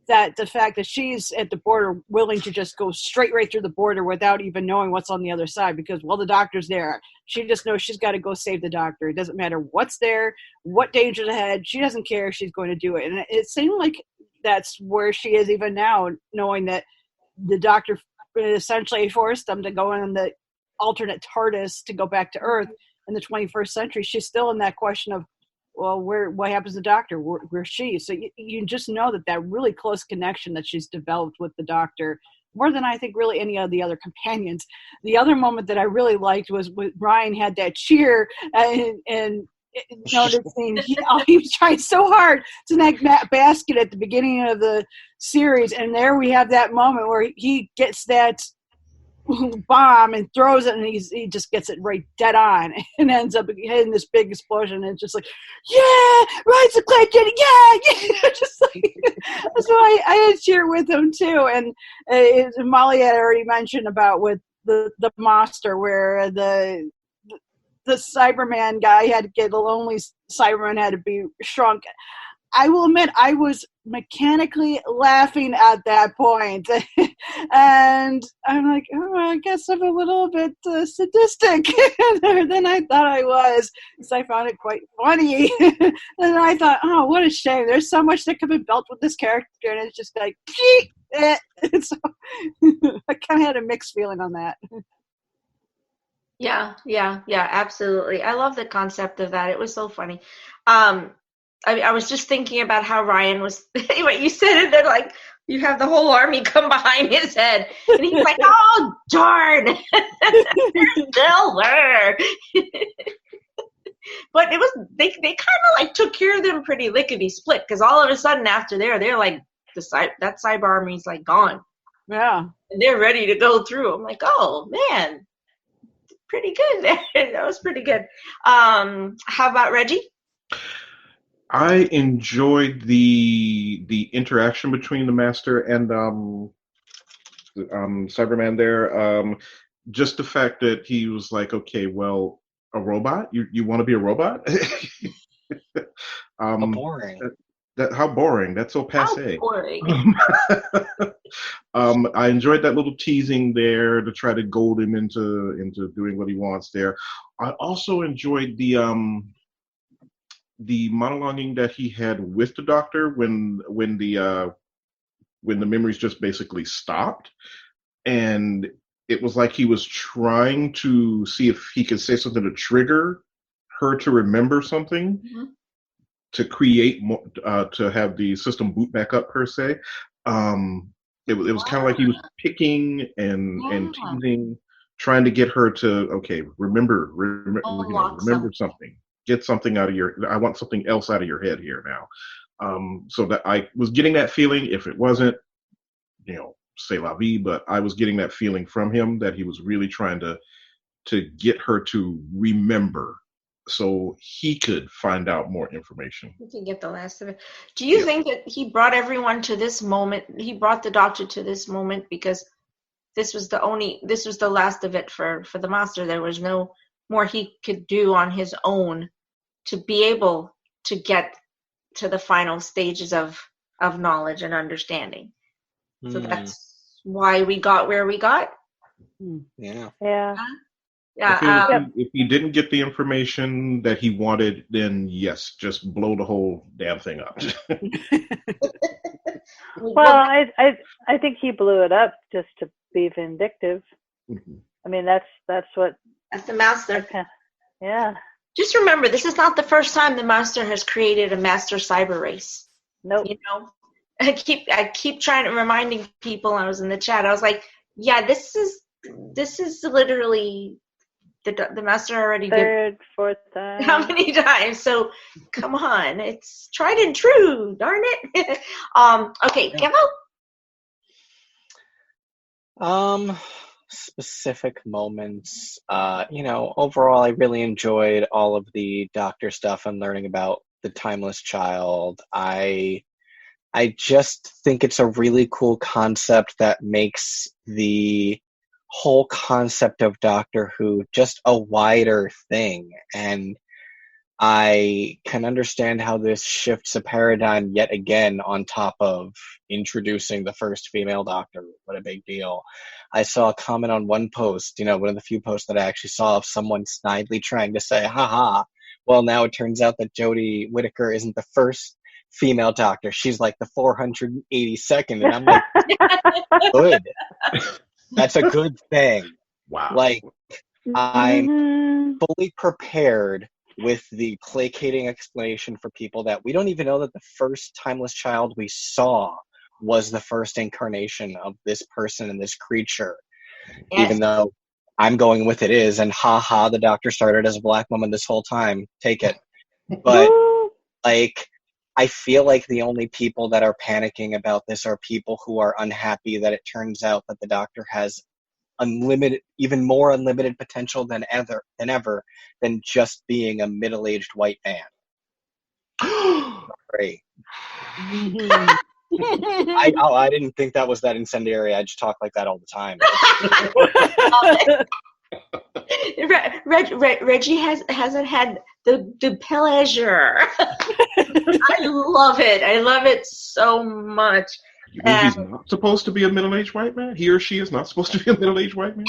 That the fact that she's at the border willing to just go straight right through the border without even knowing what's on the other side, because, well, the doctor's there. She just knows she's got to go save the doctor. It doesn't matter what's there, what danger's ahead. She doesn't care. She's going to do it. And it seemed like that's where she is even now, knowing that the doctor essentially forced them to go in the alternate TARDIS to go back to Earth in the 21st century. She's still in that question of, well, what happens to the Doctor? Where's she? So you just know that really close connection that she's developed with the Doctor, more than I think really any of the other companions. The other moment that I really liked was when Ryan had that cheer and noticing he was trying so hard to snag that basket at the beginning of the series, and there we have that moment where he gets that bomb and throws it, and he just gets it right dead on and ends up hitting this big explosion, and it's just like, yeah, Ryan's a Clay Jenny, yeah. Just like, so I had cheer with him too. And Molly had already mentioned about with the monster where the Cyberman guy had to get, the lonely Cyberman had to be shrunk. I will admit, I was mechanically laughing at that point. And I'm like, oh, I guess I'm a little bit sadistic than I thought I was. So I found it quite funny. And I thought, oh, what a shame. There's so much that could be built with this character, and it's just like, so I kind of had a mixed feeling on that. Yeah, absolutely. I love the concept of that. It was so funny. I was just thinking about how Ryan was, what you said, and then like you have the whole army come behind his head, and he's like, oh, darn, they're still there. But it was, they kind of like took care of them pretty lickety-split, because all of a sudden after they're like, that cyber army's like gone. Yeah. And they're ready to go through. I'm like, oh, man. Pretty good there. That was pretty good. How about Reggie? I enjoyed the interaction between the Master and Cyberman there. Just the fact that he was like, okay, well, a robot? You want to be a robot? How boring. How boring. That's so passé. How boring. I enjoyed that little teasing there to try to goad him into doing what he wants there. I also enjoyed the monologuing that he had with the Doctor when the memories just basically stopped, and it was like he was trying to see if he could say something to trigger her to remember something. Mm-hmm. To create more, to have the system boot back up per se. It was kind of like he was picking and teasing, trying to get her to, okay, remember something, get something out of I want something else out of your head here now. So that I was getting that feeling. If it wasn't, c'est la vie, but I was getting that feeling from him that he was really trying to get her to remember, so he could find out more information. He can get the last of it. Do you think that he brought everyone to this moment? He brought the Doctor to this moment because this was the last of it for the Master. There was no more he could do on his own to be able to get to the final stages of knowledge and understanding. So that's why we got where we got. Yeah. Yeah. Yeah. If he didn't get the information that he wanted, then yes, just blow the whole damn thing up. Well, I think he blew it up just to be vindictive. Mm-hmm. I mean, that's the Master. Yeah. Just remember, this is not the first time the Master has created a Master cyber race. Nope. I keep trying to reminding people. I was in the chat. I was like, yeah, this is literally. The Master already third, fourth time. How many times? So, come on, it's tried and true. Darn it. Okay, Kevo. Specific moments. Overall, I really enjoyed all of the Doctor stuff and learning about the Timeless Child. I just think it's a really cool concept that makes the whole concept of Doctor Who just a wider thing, and I can understand how this shifts a paradigm yet again on top of introducing the first female Doctor. What a big deal. I saw a comment on one post, one of the few posts that I actually saw, of someone snidely trying to say, haha, well, now it turns out that Jodie Whittaker isn't the first female Doctor, she's like the 482nd, and I'm like, good. That's a good thing. Wow. Like, I'm fully prepared with the placating explanation for people that we don't even know that the first timeless child we saw was the first incarnation of this person and this creature. Yes. Even though I'm going with it is, and haha, the Doctor started as a black woman this whole time. Take it. But, like, I feel like the only people that are panicking about this are people who are unhappy that it turns out that the Doctor has unlimited, even more unlimited potential than than just being a middle-aged white man. Great. I didn't think that was that incendiary. I just talk like that all the time. Reggie hasn't had the pleasure. I love it. I love it so much. You mean he's not supposed to be a middle-aged white man? He or she is not supposed to be a middle-aged white man?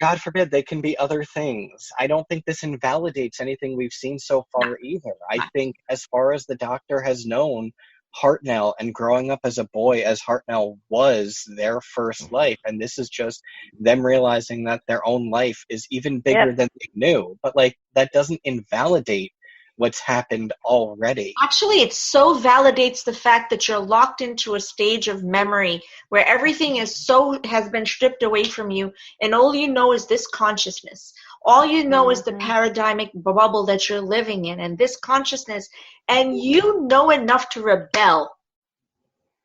God forbid, they can be other things. I don't think this invalidates anything we've seen so far either. I think as far as the Doctor has known, Hartnell and growing up as a boy as Hartnell was their first life, and this is just them realizing that their own life is even bigger than they knew. But like, that doesn't invalidate what's happened already. Actually, it so validates the fact that you're locked into a stage of memory where everything has been stripped away from you, and all you know is this consciousness. All you know is the paradigmic bubble that you're living in, and this consciousness, and you know enough to rebel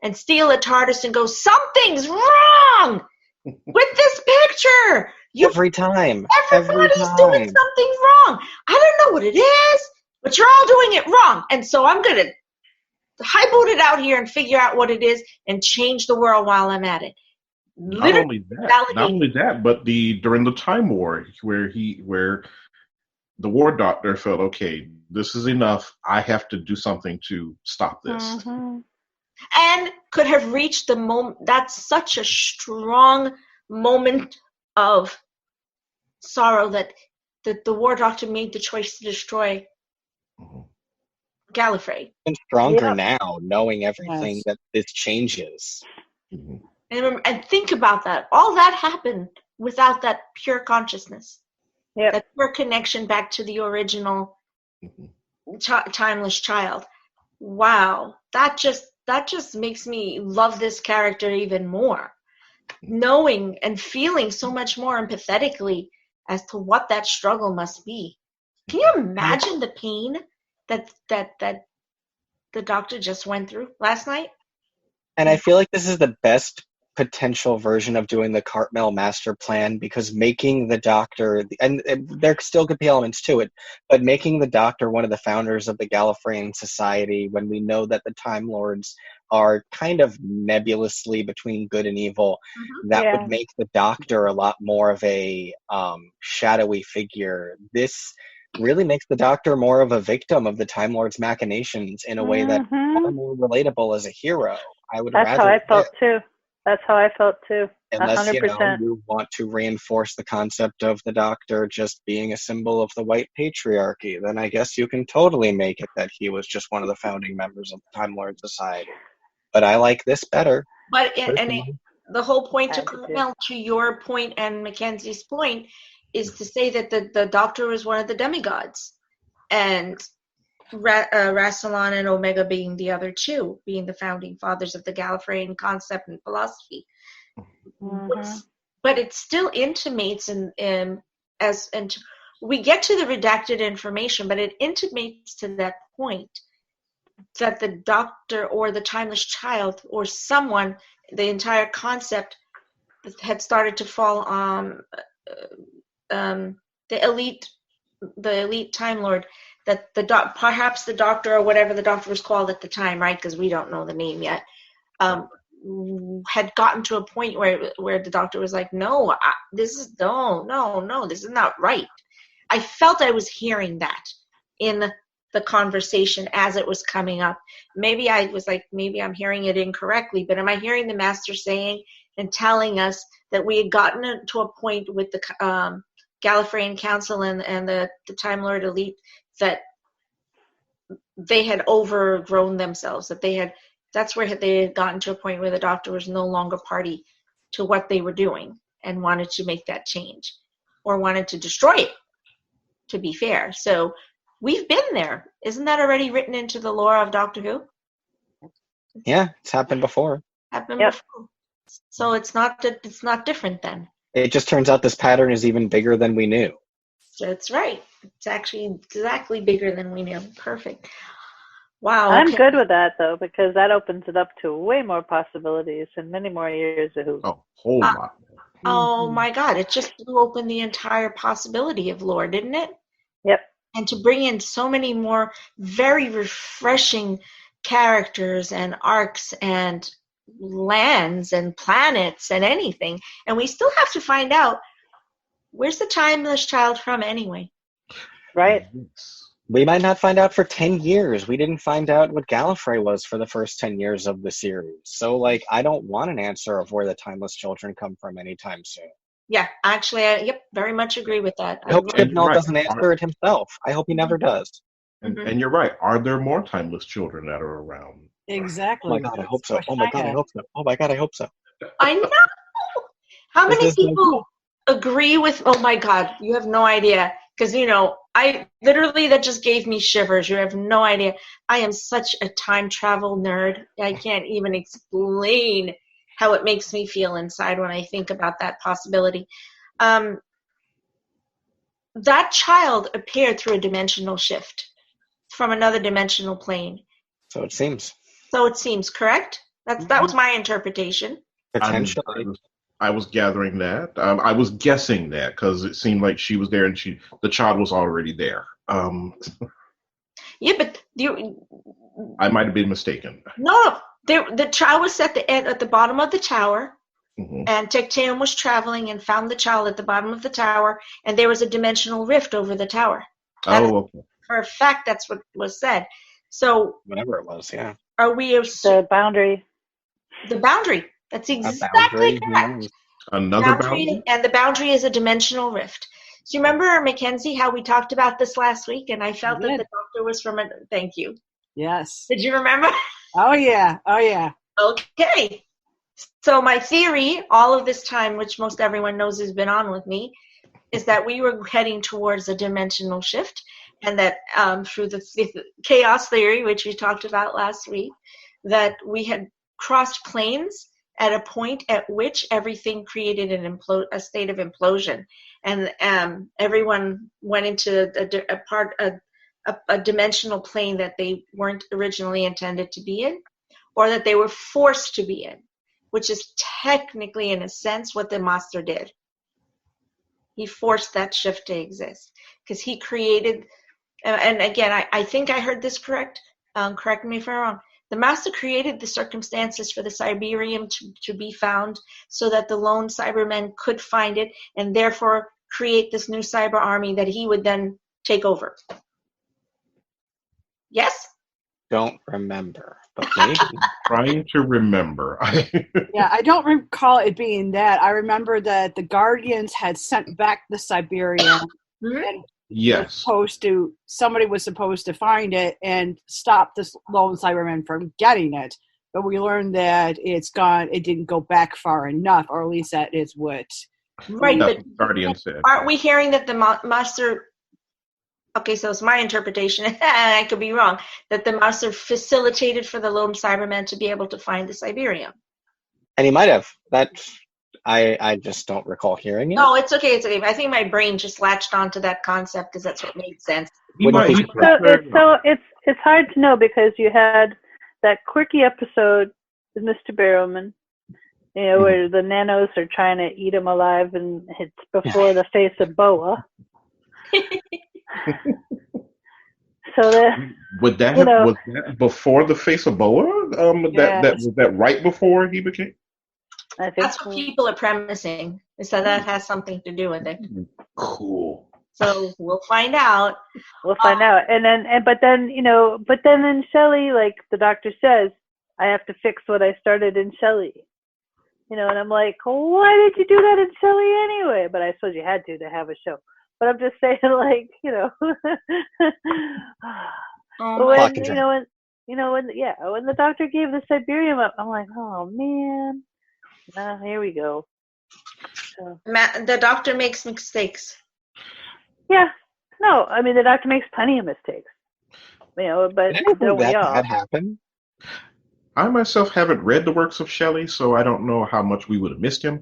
and steal a TARDIS and go, something's wrong with this picture. Every time. Everybody's doing something wrong. I don't know what it is, but you're all doing it wrong. And so I'm going to highboat it out here and figure out what it is and change the world while I'm at it. Not only that, but during the Time War, where the War Doctor felt, okay, this is enough. I have to do something to stop this. Mm-hmm. And could have reached the moment. That's such a strong moment of sorrow that the War Doctor made the choice to destroy Gallifrey. And stronger now, knowing everything that this changes. Mm-hmm. And think about that. All that happened without that pure consciousness. Yep. That pure connection back to the original timeless child. Wow. That just makes me love this character even more. Knowing and feeling so much more empathetically as to what that struggle must be. Can you imagine the pain that the Doctor just went through last night? And I feel like this is the best potential version of doing the Cartmel master plan, because making the Doctor, and there still could be elements to it, but making the Doctor one of the founders of the Gallifreyan Society, when we know that the Time Lords are kind of nebulously between good and evil, that would make the Doctor a lot more of a shadowy figure. This really makes the Doctor more of a victim of the Time Lords' machinations in a way that is more relatable as a hero. That's how I felt too. That's how I felt too. Unless 100%. You want to reinforce the concept of the Doctor just being a symbol of the white patriarchy, then I guess you can totally make it that he was just one of the founding members of the Time Lord Society. But I like this better. But the whole point to your point and Mackenzie's point is to say that the Doctor was one of the demigods, and Rassilon and Omega being the other two, being the founding fathers of the Gallifreyan concept and philosophy. But it still intimates we get to the redacted information, but it intimates to that point that the Doctor or the timeless child or someone, the entire concept had started to fall on the elite Time Lord, that perhaps the Doctor or whatever the Doctor was called at the time, right? Because we don't know the name yet. Had gotten to a point where the Doctor was like, no, this is not right. I felt I was hearing that in the conversation as it was coming up. Maybe I was like, maybe I'm hearing it incorrectly, but am I hearing the Master saying and telling us that we had gotten to a point with the Gallifreyan Council and the Time Lord elite that they had overgrown themselves, that's where they had gotten to a point where the Doctor was no longer party to what they were doing and wanted to make that change or wanted to destroy it, to be fair. So we've been there. Isn't that already written into the lore of Doctor Who? Yeah, it's happened before. Happened Yep. before. So it's not different then. It just turns out this pattern is even bigger than we knew. That's right. It's actually exactly bigger than we knew. Perfect. Wow. I'm okay. good with that though, because that opens it up to way more possibilities and many more years of Who. A whole lot. Oh my God! It just blew open the entire possibility of lore, didn't it? Yep. And to bring in so many more very refreshing characters and arcs and lands and planets and anything. And we still have to find out, where's the timeless child from anyway? Right. We might not find out for 10 years. We didn't find out what Gallifrey was for the first 10 years of the series. So, like, I don't want an answer of where the timeless children come from anytime soon. Yeah, actually, I very much agree with that. I hope And Chibnall right. doesn't answer it himself. I hope he never does. And you're right. Are there more timeless children that are around? Exactly. Oh my God, I hope so. That's Oh the my question God, I had. hope so. Oh my God, I hope so. I know. How This many is like- people agree with? Oh my God, you have no idea. Because I literally, that just gave me shivers. You have no idea. I am such a time travel nerd. I can't even explain how it makes me feel inside when I think about that possibility. That child appeared through a dimensional shift from another dimensional plane. So it seems. So it seems, correct? That was my interpretation. Potentially. I was gathering that. I was guessing that because it seemed like she was there and the child was already there. Yeah, but I might have been mistaken. no. The child was at the bottom of the tower, Mhm. and Tecteun was traveling and found the child at the bottom of the tower, and there was a dimensional rift over the tower. Oh, okay. For a fact, that's what was said. So, Whatever it was, yeah. are we The boundary. the boundary? That's A exactly boundary, correct. Another boundary? And the boundary is a dimensional rift. So you remember, Mackenzie, how we talked about this last week, and I felt that did. the doctor was from a. Thank you. Yes. Did you remember? Oh yeah. Oh yeah. Okay. So my theory, all of this time, which most everyone knows has been on with me, is that we were heading towards a dimensional shift, and that through the chaos theory, which we talked about last week, that we had crossed planes at a point at which everything created a state of implosion, and everyone went into a dimensional plane that they weren't originally intended to be in, or that they were forced to be in, which is technically, in a sense, what the master did. He forced that shift to exist because he created, and again, I think I heard this correct. Correct me if I'm wrong. The master created the circumstances for the Cyberium to be found so that the lone Cybermen could find it and therefore create this new cyber army that he would then take over. Yes? Don't remember, but maybe. Trying to remember. Yeah, I don't recall it being that. I remember that the Guardians had sent back the Siberian, and Yes. somebody was supposed to find it and stop this lone Cyberman from getting it. But we learned that it's gone. It didn't go back far enough, or at least that is what. Right, That's but what Guardian said. aren't we hearing that the master? Okay, so it's my interpretation, and I could be wrong, that the master facilitated for the lone Cyberman to be able to find the Siberium. And he might have. I just don't recall hearing it. No, it's okay. It's okay. I think my brain just latched onto that concept because that's what made sense. It's hard to know because you had that quirky episode with Mr. Barrowman, where the nanos are trying to eat him alive, and it's before the face of Boa. So was that before the face of Boa? That was that right before he became. I think that's what people are premising. Is that has something to do with it. Cool. So we'll find out. We'll find out, but then in Shelley, like the doctor says, I have to fix what I started in Shelley. And I'm like, why did you do that in Shelley anyway? But I suppose you had to have a show. But I'm just saying, like, when the doctor gave the Siberium up, I'm like, oh man, here we go. So. The doctor makes mistakes. Yeah, No, I mean, the Doctor makes plenty of mistakes. But don't we all? That happened. I myself haven't read the works of Shelley, so I don't know how much we would have missed him.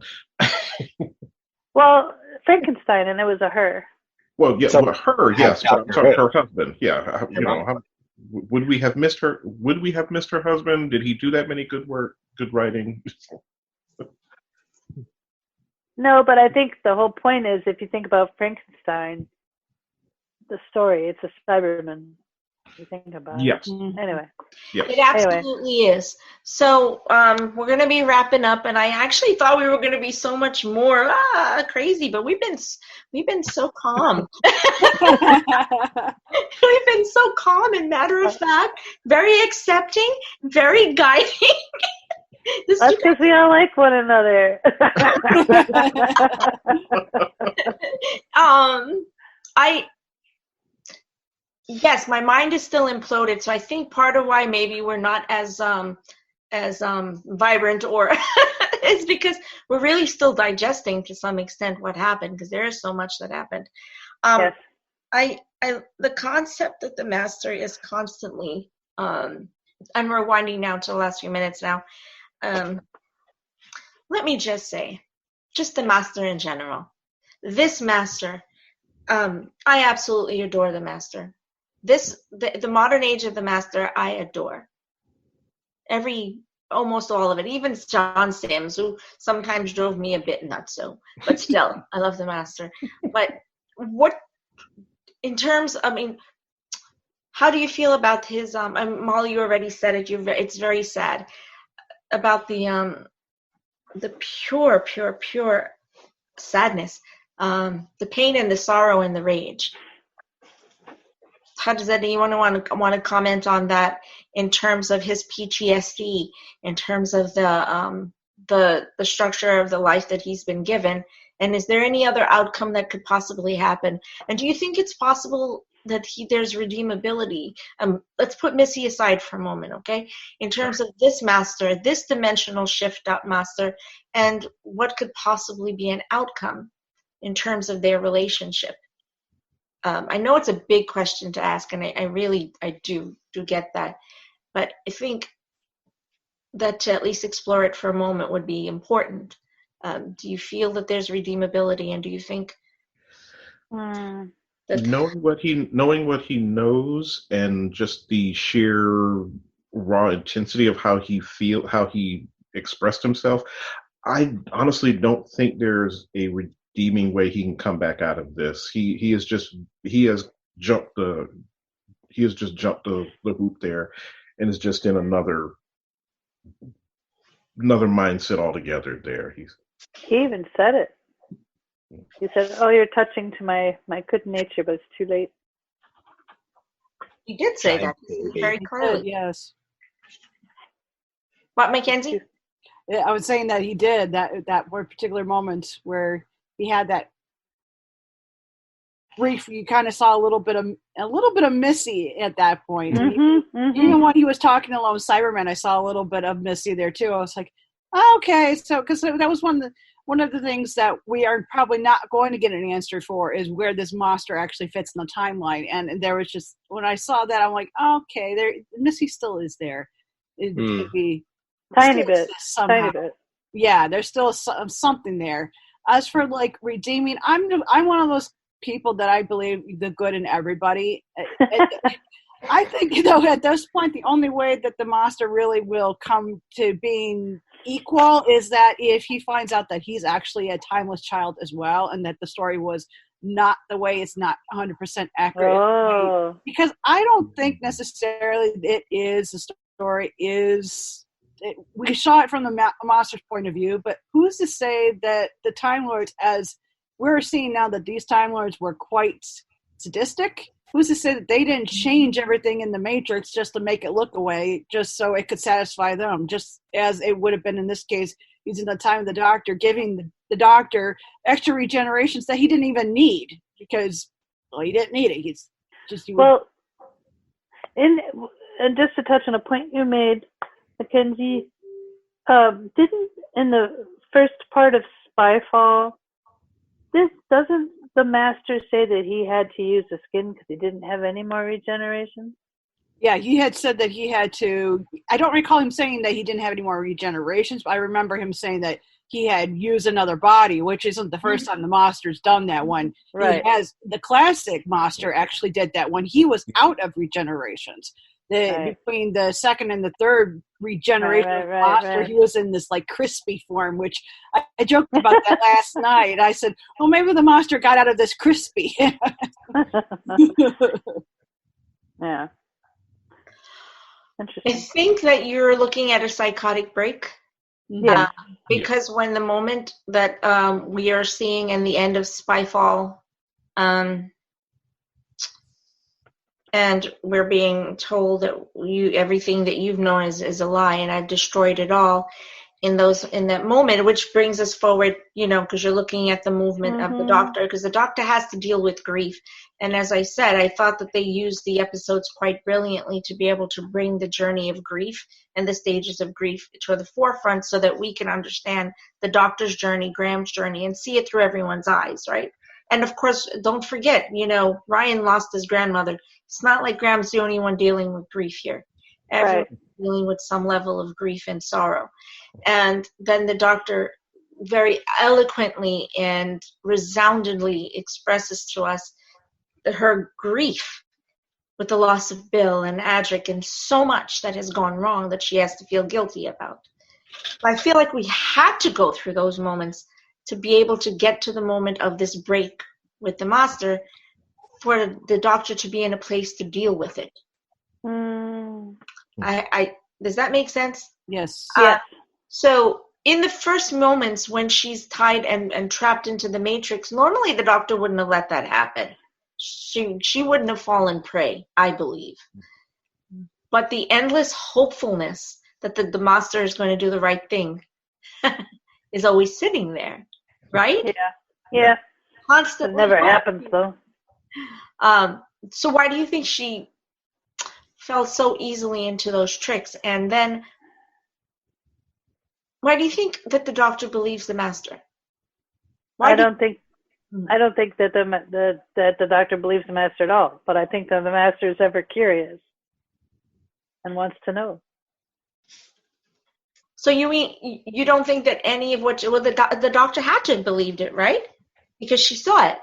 Well, Frankenstein, and it was a her. Well, yeah, So, her, yes, but I'm sorry, her husband. Yeah, would we have missed her? Would we have missed her husband? Did he do that many good writing? No, but I think the whole point is, if you think about Frankenstein, the story, it's a Cyberman. You think about yes. it. Anyway. Yes. It absolutely is. So we're going to be wrapping up, and I actually thought we were going to be so much more crazy, but we've been so calm. We've been so calm and matter of fact, very accepting, very guiding. That's because we all like one another. Yes, my mind is still imploded, so I think part of why maybe we're not as vibrant or is because we're really still digesting to some extent what happened, because there is so much that happened. Yes. The concept that the Master is constantly, I'm rewinding now to the last few minutes now. Let me just say, just the Master in general. This Master, I absolutely adore the Master. The modern age of the Master, I adore. Almost all of it. Even John Sims, who sometimes drove me a bit nuts, but still, I love the Master. But in terms, how do you feel about his? Molly, you already said it. It's very sad about the pure sadness, the pain and the sorrow and the rage. How does anyone want to comment on that in terms of his PTSD, in terms of the structure of the life that he's been given, and is there any other outcome that could possibly happen? And do you think it's possible that there's redeemability? Let's put Missy aside for a moment, okay? In terms of this Master, this dimensional shift up Master, and what could possibly be an outcome in terms of their relationship. I know it's a big question to ask, and I do get that, but I think that to at least explore it for a moment would be important. Do you feel that there's redeemability, and do you think that knowing what he knows, and just the sheer raw intensity of how he expressed himself, I honestly don't think there's a redeeming way he can come back out of this. He has just jumped the hoop there, and is just in another mindset altogether there. He even said it. He said, "Oh, you're touching to my good nature, but it's too late." He did say that very clearly. Yes. What, Mackenzie? Yeah, I was saying that he did that one particular moment where he had that brief. You kind of saw a little bit of Missy at that point. Even when he was talking to Lone Cybermen, I saw a little bit of Missy there too. I was like, oh, okay, so because that was one of the things that we are probably not going to get an answer for, is where this Master actually fits in the timeline. And there was just, when I saw that, I'm like, okay, Missy still is there. It could be tiny bit. Yeah, there's still something there. As for like redeeming, I'm one of those people that I believe the good in everybody. I think, though, at this point, the only way that the Master really will come to being equal is that if he finds out that he's actually a timeless child as well, and that the story was not the way, it's not 100% accurate. Oh. Because I don't think necessarily it is, the story is, we saw it from the Master's point of view, but who's to say that the Time Lords, as we're seeing now that these Time Lords were quite sadistic, who's to say that they didn't change everything in the Matrix just to make it look away, just so it could satisfy them, just as it would have been in this case, using the time of the Doctor, giving the Doctor extra regenerations that he didn't even need, because, well, he didn't need it. He's just... and just to touch on a point you made, Mackenzie, didn't, in the first part of Spyfall, doesn't the master say that he had to use the skin because he didn't have any more regeneration? Yeah, he had said that he had to. I don't recall him saying that he didn't have any more regenerations, but I remember him saying that he had used another body, which isn't the first time the Master's done that one. Right. He has, the classic Master actually did that when he was out of regenerations. Between the second and the third regeneration of Master, he was in this like crispy form, which I joked about that last night. I said, well, maybe the Master got out of this crispy. Yeah. Interesting. I think that you're looking at a psychotic break. Yeah. Because when the moment that we are seeing in the end of Spyfall, and we're being told that everything that you've known is a lie, and I've destroyed it all in that moment, which brings us forward, because you're looking at the movement of the Doctor, because the Doctor has to deal with grief. And as I said, I thought that they used the episodes quite brilliantly to be able to bring the journey of grief and the stages of grief to the forefront so that we can understand the Doctor's journey, Graham's journey, and see it through everyone's eyes, right? And of course, don't forget, Ryan lost his grandmother. It's not like Graham's the only one dealing with grief here. Everyone's dealing with some level of grief and sorrow. And then the Doctor very eloquently and resoundingly expresses to us that her grief with the loss of Bill and Adric and so much that has gone wrong that she has to feel guilty about. I feel like we had to go through those moments to be able to get to the moment of this break with the Master for the Doctor to be in a place to deal with it. Does that make sense? Yes. So in the first moments when she's tied and trapped into the Matrix, normally the Doctor wouldn't have let that happen. She wouldn't have fallen prey, I believe. But the endless hopefulness that the Master is going to do the right thing is always sitting there, right? Yeah. Constantly. It never happens, though. So why do you think she fell so easily into those tricks? And then why do you think that the Doctor believes the Master? I don't think that the Doctor believes the Master at all, but I think that the Master is ever curious and wants to know. So you don't think that any of the Doctor had to have believed it, right? Because she saw it.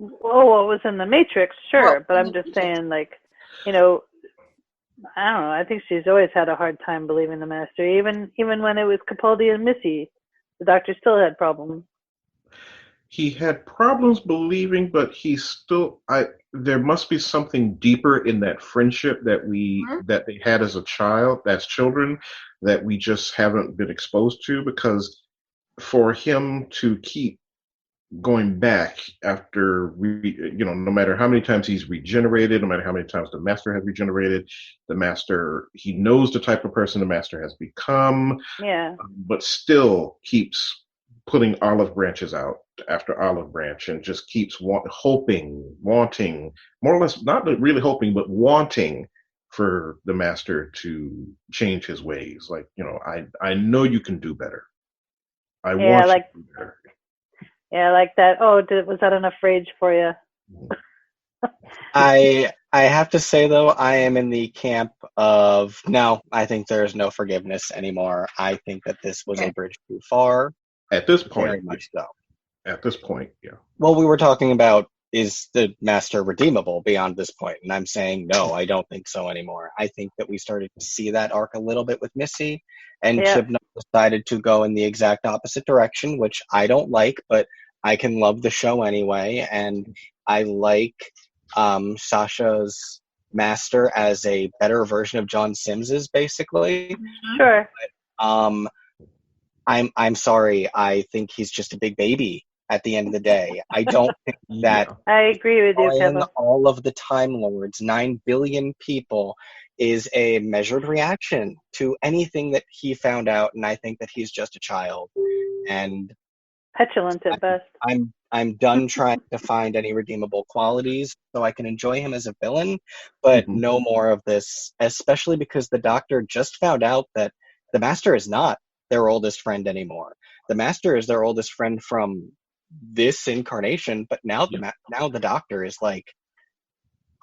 Oh, it was in the Matrix, sure, but I'm just saying, I don't know. I think she's always had a hard time believing the Master, even when it was Capaldi and Missy, the Doctor still had problems. He had problems believing, but there must be something deeper in that friendship that they had as children, that we just haven't been exposed to, because for him to keep going back after no matter how many times he's regenerated, no matter how many times the Master has regenerated, the Master, he knows the type of person the Master has become, but still keeps putting olive branches out after olive branch, and just keeps wanting, more or less, not really hoping, but wanting for the Master to change his ways. I know you can do better. I want you to do better. Yeah, like that. Oh, was that enough rage for you? I have to say, though, I am in the camp of, no, I think there is no forgiveness anymore. I think that this was a bridge too far. At this point. Very much so. At this point, yeah. Well, we were talking about, is the Master redeemable beyond this point? And I'm saying, no, I don't think so anymore. I think that we started to see that arc a little bit with Missy, and Chibnall decided to go in the exact opposite direction, which I don't like, but I can love the show anyway, and I like Sasha's Master as a better version of John Sims's, basically. Sure. But, I'm sorry, I think he's just a big baby at the end of the day. I don't think that I agree with you, Kevin. All of the Time Lords, 9 billion people, is a measured reaction to anything that he found out, and I think that he's just a child. And petulant at best. I'm done trying to find any redeemable qualities so I can enjoy him as a villain, but no more of this, especially because the Doctor just found out that the Master is not their oldest friend anymore. The Master is their oldest friend from this incarnation, but now the Doctor is like,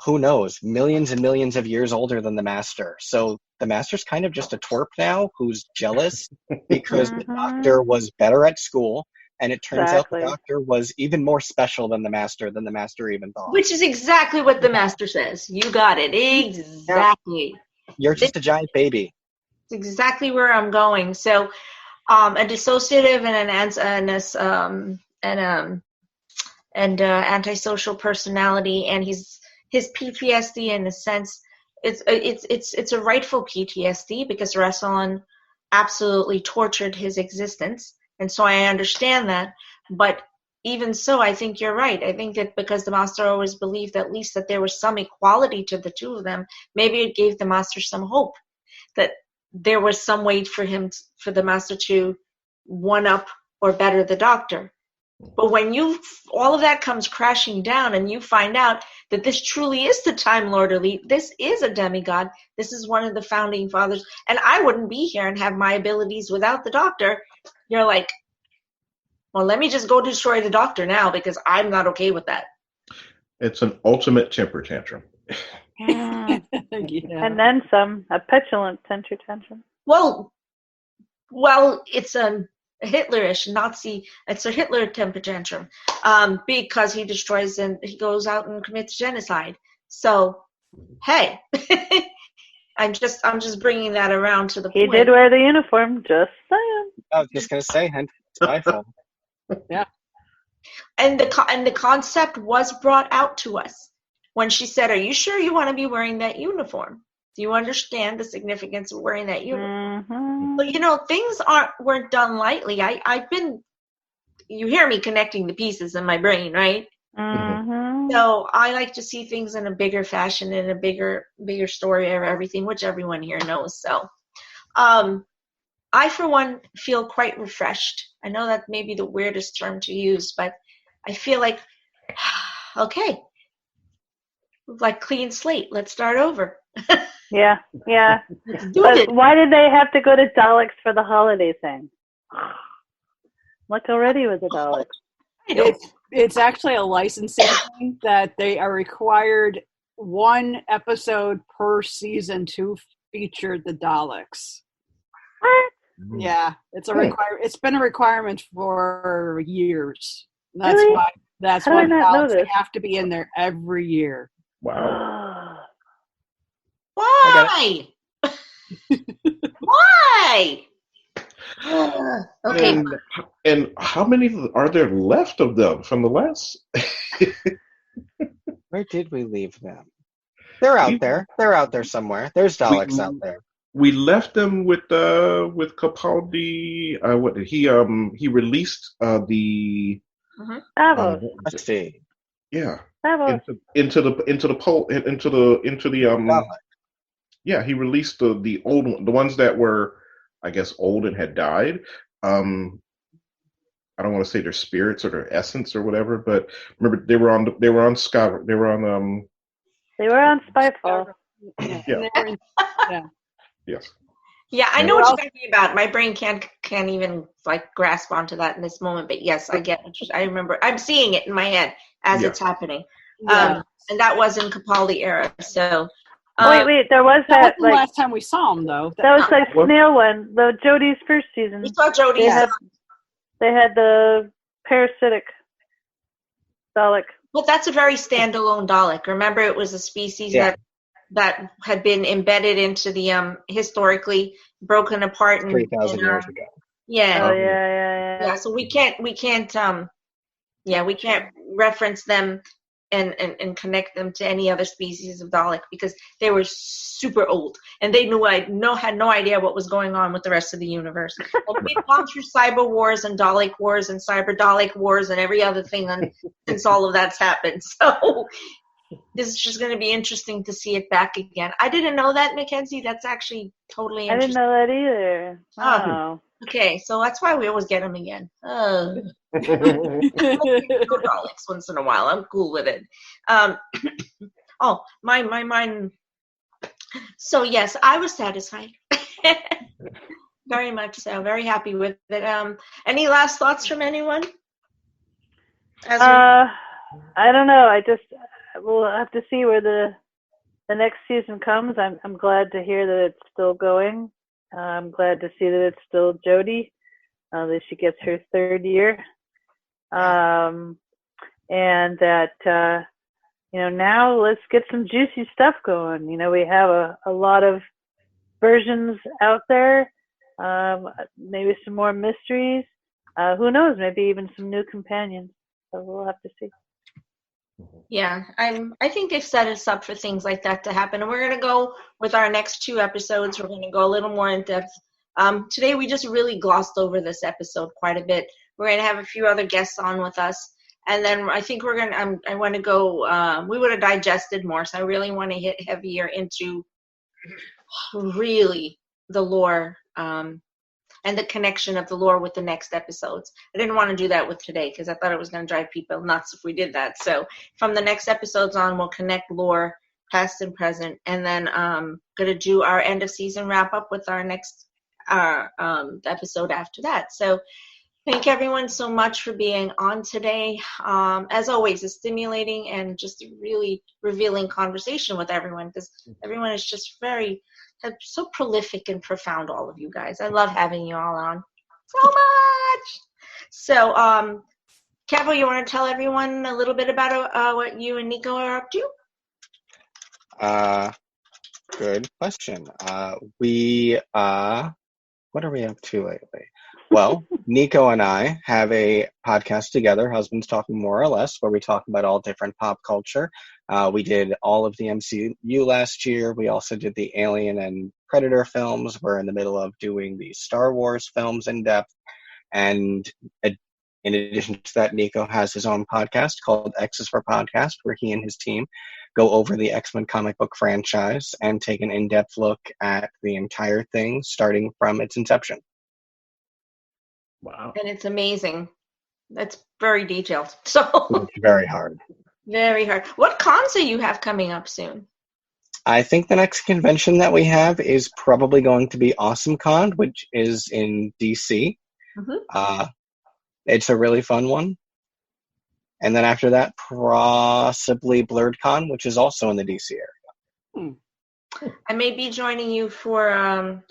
who knows, millions and millions of years older than the Master. So the Master's kind of just a twerp now who's jealous because the Doctor was better at school, and it turns out the Doctor was even more special than the Master even thought. Which is exactly what the Master says. You got it. Exactly. You're just a giant baby. It's exactly where I'm going. So a dissociative and antisocial personality, and his PTSD, in a sense, it's a rightful PTSD because Rassilon absolutely tortured his existence, and so I understand that. But even so, I think you're right. I think that because the Master always believed at least that there was some equality to the two of them, maybe it gave the Master some hope that there was some way for the Master to one up or better the Doctor. But when all of that comes crashing down and you find out that this truly is the Time Lord elite, this is a demigod, this is one of the founding fathers, and I wouldn't be here and have my abilities without the Doctor, you're like, well, let me just go destroy the Doctor now because I'm not okay with that. It's an ultimate temper tantrum. Yeah. And then some, a petulant temper tantrum. Well, it's a Hitlerish Nazi. It's a Hitler temper tantrum because he destroys and he goes out and commits genocide. So, hey, I'm just bringing that around to the point. He did wear the uniform, just saying. I was just gonna say, hence Skyfall. Yeah. And the concept was brought out to us when she said, "Are you sure you want to be wearing that uniform? Do you understand the significance of wearing that uniform?" Mm-hmm. But things weren't done lightly. You hear me connecting the pieces in my brain, right? Mm-hmm. So I like to see things in a bigger fashion, in a bigger story of everything, which everyone here knows. So, I, for one, feel quite refreshed. I know that may be the weirdest term to use, but I feel like, okay, like clean slate. Let's start over. Yeah. Let's do But it. why did they have to go to Daleks for the holiday thing? Look already with the Daleks. It's actually a licensing thing that they are required one episode per season to feature the Daleks. What? Yeah, it's a It's been a requirement for years. That's Really? why. That's How did why I not know Daleks this? have to be in there every year. Wow. Why? Why? Okay. And how many are there left of them from the last? Where did we leave them? They're out there. They're out there somewhere. There's Daleks out there. We left them with Capaldi. What did he released the Davos. Let's see. Yeah. Davos. Into the yeah, he released the old one, the ones that were, I guess, old and had died. I don't want to say their spirits or their essence or whatever, but remember they were on Spyfall. They were on Spyfall. Yeah. Yeah. Yes. Yeah, I know what you're talking about. My brain can't even grasp onto that in this moment, but yes, I get it. I remember. I'm seeing it in my head as it's happening. Yeah. And that was in Capaldi era. So. Wait, there was that wasn't the last time we saw him, though. That was Snail one, the Jodie's first season. We saw Jodie's. They had the parasitic Dalek. But that's a very standalone Dalek. Remember, it was a species that had been embedded into the historically broken apart 3,000 years ago. Yeah. Oh yeah. So we can't reference them and connect them to any other species of Dalek because they were super old and they had no idea what was going on with the rest of the universe. And we've gone through cyber wars and Dalek wars and cyber Dalek wars and every other thing since all of that's happened. So this is just going to be interesting to see it back again. I didn't know that, Mackenzie. That's actually totally interesting. I didn't know that either. Oh. Okay, so that's why we always get them again. Oh. Daleks once in a while. I'm cool with it. My mind. So yes, I was satisfied. Very much so. Very happy with it. Any last thoughts from anyone? I don't know. We'll have to see where the next season comes. I'm glad to hear that it's still going. I'm glad to see that it's still Jodie, that she gets her 3rd year, and that now let's get some juicy stuff going. We have a lot of versions out there. Maybe some more mysteries. Who knows? Maybe even some new companions. So we'll have to see. Yeah, I think they've set us up for things like that to happen. And we're going to go with our next 2 episodes. We're going to go a little more in depth. Today we just really glossed over this episode quite a bit. We're going to have a few other guests on with us. And then I think I want to go, we would have digested more. So I really want to hit heavier into really the lore, and the connection of the lore with the next episodes. I didn't want to do that with today because I thought it was going to drive people nuts if we did that. So from the next episodes on, we'll connect lore, past and present, and then going to do our end of season wrap up with our next episode after that. So thank everyone so much for being on today. As always, a stimulating and just a really revealing conversation with everyone, because everyone is just so prolific and profound, all of you guys. I love having you all on so much. So, Kevo, you want to tell everyone a little bit about what you and Nico are up to? Good question. What are we up to lately? Well, Nico and I have a podcast together, Husbands Talking More or Less, where we talk about all different pop culture. We did all of the MCU last year. We also did the Alien and Predator films. We're in the middle of doing the Star Wars films in depth. And in addition to that, Nico has his own podcast called X's for Podcast, where he and his team go over the X-Men comic book franchise and take an in-depth look at the entire thing, starting from its inception. Wow. And it's amazing. That's very detailed. So It's very hard. Very hard. What cons do you have coming up soon? I think the next convention that we have is probably going to be AwesomeCon, which is in DC. Mm-hmm. It's a really fun one. And then after that, possibly BlurredCon, which is also in the DC area. I may be joining you for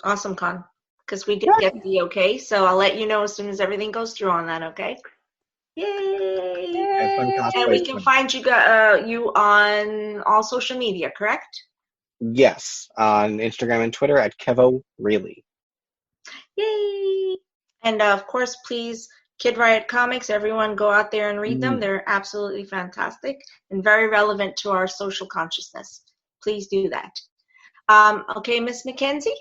AwesomeCon, because we did get the okay. So I'll let you know as soon as everything goes through on that, okay? Yay! And we can find you on all social media, correct? Yes, on Instagram and Twitter at Kevo Really. Yay! And of course, please, Kid Riot Comics, everyone go out there and read them. They're absolutely fantastic and very relevant to our social consciousness. Please do that. Okay, Miss Mackenzie?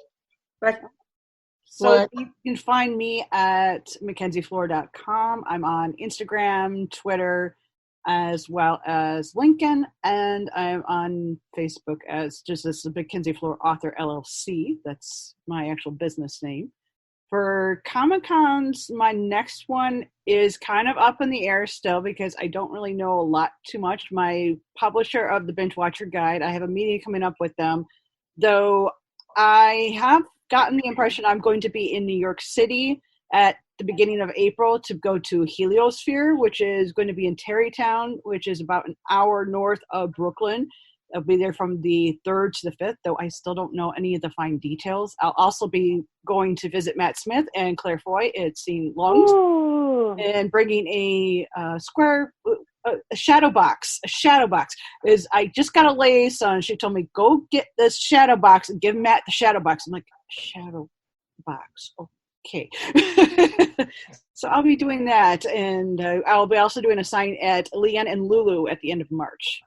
So you can find me at mackenziefloor.com. I'm on Instagram, Twitter, as well as LinkedIn, and I'm on Facebook as just as the Mackenzie Floor Author LLC. That's my actual business name. For Comic-Cons, my next one is kind of up in the air still because I don't really know a lot too much. My publisher of the Binge Watcher Guide, I have a meeting coming up with them, though I have gotten the impression I'm going to be in New York City at the beginning of April to go to Heliosphere, which is going to be in Tarrytown, which is about an hour north of Brooklyn. I'll be there from the 3rd to the 5th, though I still don't know any of the fine details. I'll also be going to visit Matt Smith and Claire Foy at St. Lungs and bringing a shadow box. A shadow box is I just got a liaison. She told me, go get this shadow box and give Matt the shadow box. I'm like, shadow box, okay. So I'll be doing that, and I'll be also doing a sign at Leanne and Lulu at the end of March.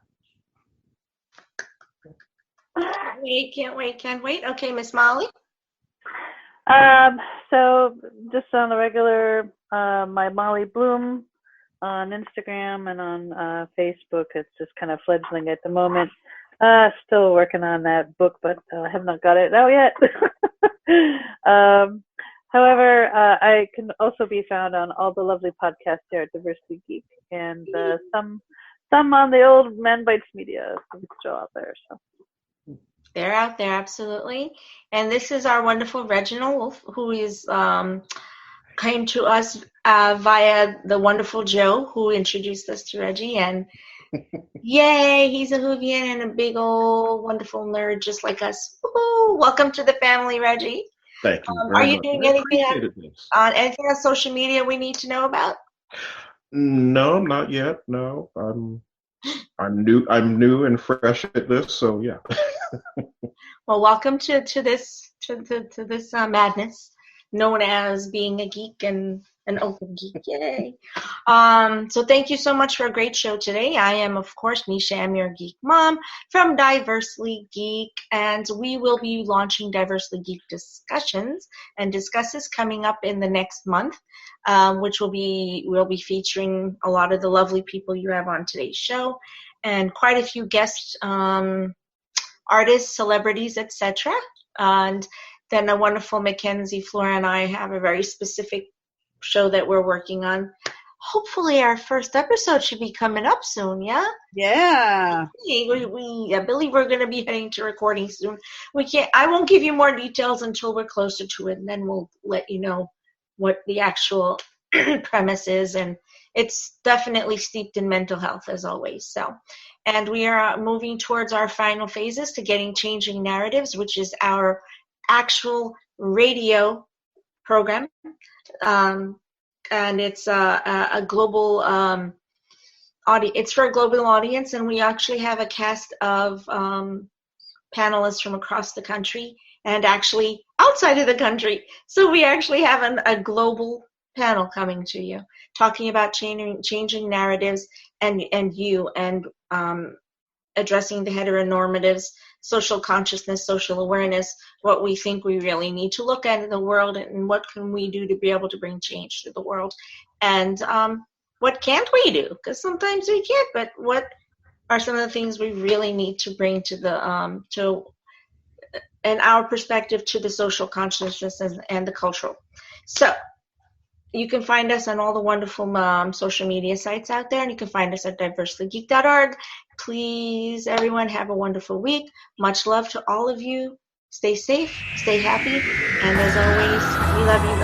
Can't wait. Okay, Miss Molly? So just on the regular, my Mollee Bloom on Instagram and on Facebook. It's just kind of fledgling at the moment. Still working on that book, but I have not got it out yet. However, I can also be found on all the lovely podcasts here at Diversity Geek, and some on the old Man Bites Media. Still out there, so. They're out there, absolutely. And this is our wonderful Reginald Wolf, who is came to us via the wonderful Joe, who introduced us to Reggie, and yay, he's a Whovian and a big old wonderful nerd just like us. Woo-hoo. Welcome to the family, Reggie. Thank you. Are you much. doing anything on social media we need to know about? No, not yet. No, I'm new and fresh at this, so yeah. Well, welcome to this madness known as being a geek and an open geek. Yay! So thank you so much for a great show today. I am, of course, Nisha. I'm your geek mom from Diversely Geek, and we will be launching Diversely Geek discussions and discusses coming up in the next month, which we'll be featuring a lot of the lovely people you have on today's show, and quite a few guest artists, celebrities, etc. And then a wonderful Mackenzie, Flora, and I have a very specific show that we're working on. Hopefully our first episode should be coming up soon, yeah? Yeah. I believe we're going to be heading to recording soon. I won't give you more details until we're closer to it, and then we'll let you know what the actual premise is, and it's definitely steeped in mental health as always. So, and we are moving towards our final phases to getting Changing Narratives, which is our actual radio program, and it's a global it's for a global audience, and we actually have a cast of panelists from across the country and actually outside of the country. So we actually have a global panel coming to you, talking about changing narratives and addressing the heteronormatives, social consciousness, social awareness, what we think we really need to look at in the world, and what can we do to be able to bring change to the world, and what can't we do, because sometimes we can't, but what are some of the things we really need to bring to the and our perspective to the social consciousness and the cultural. So you can find us on all the wonderful social media sites out there, and you can find us at diverselygeek.org. Please, everyone, have a wonderful week. Much love to all of you. Stay safe, stay happy, and as always, we love you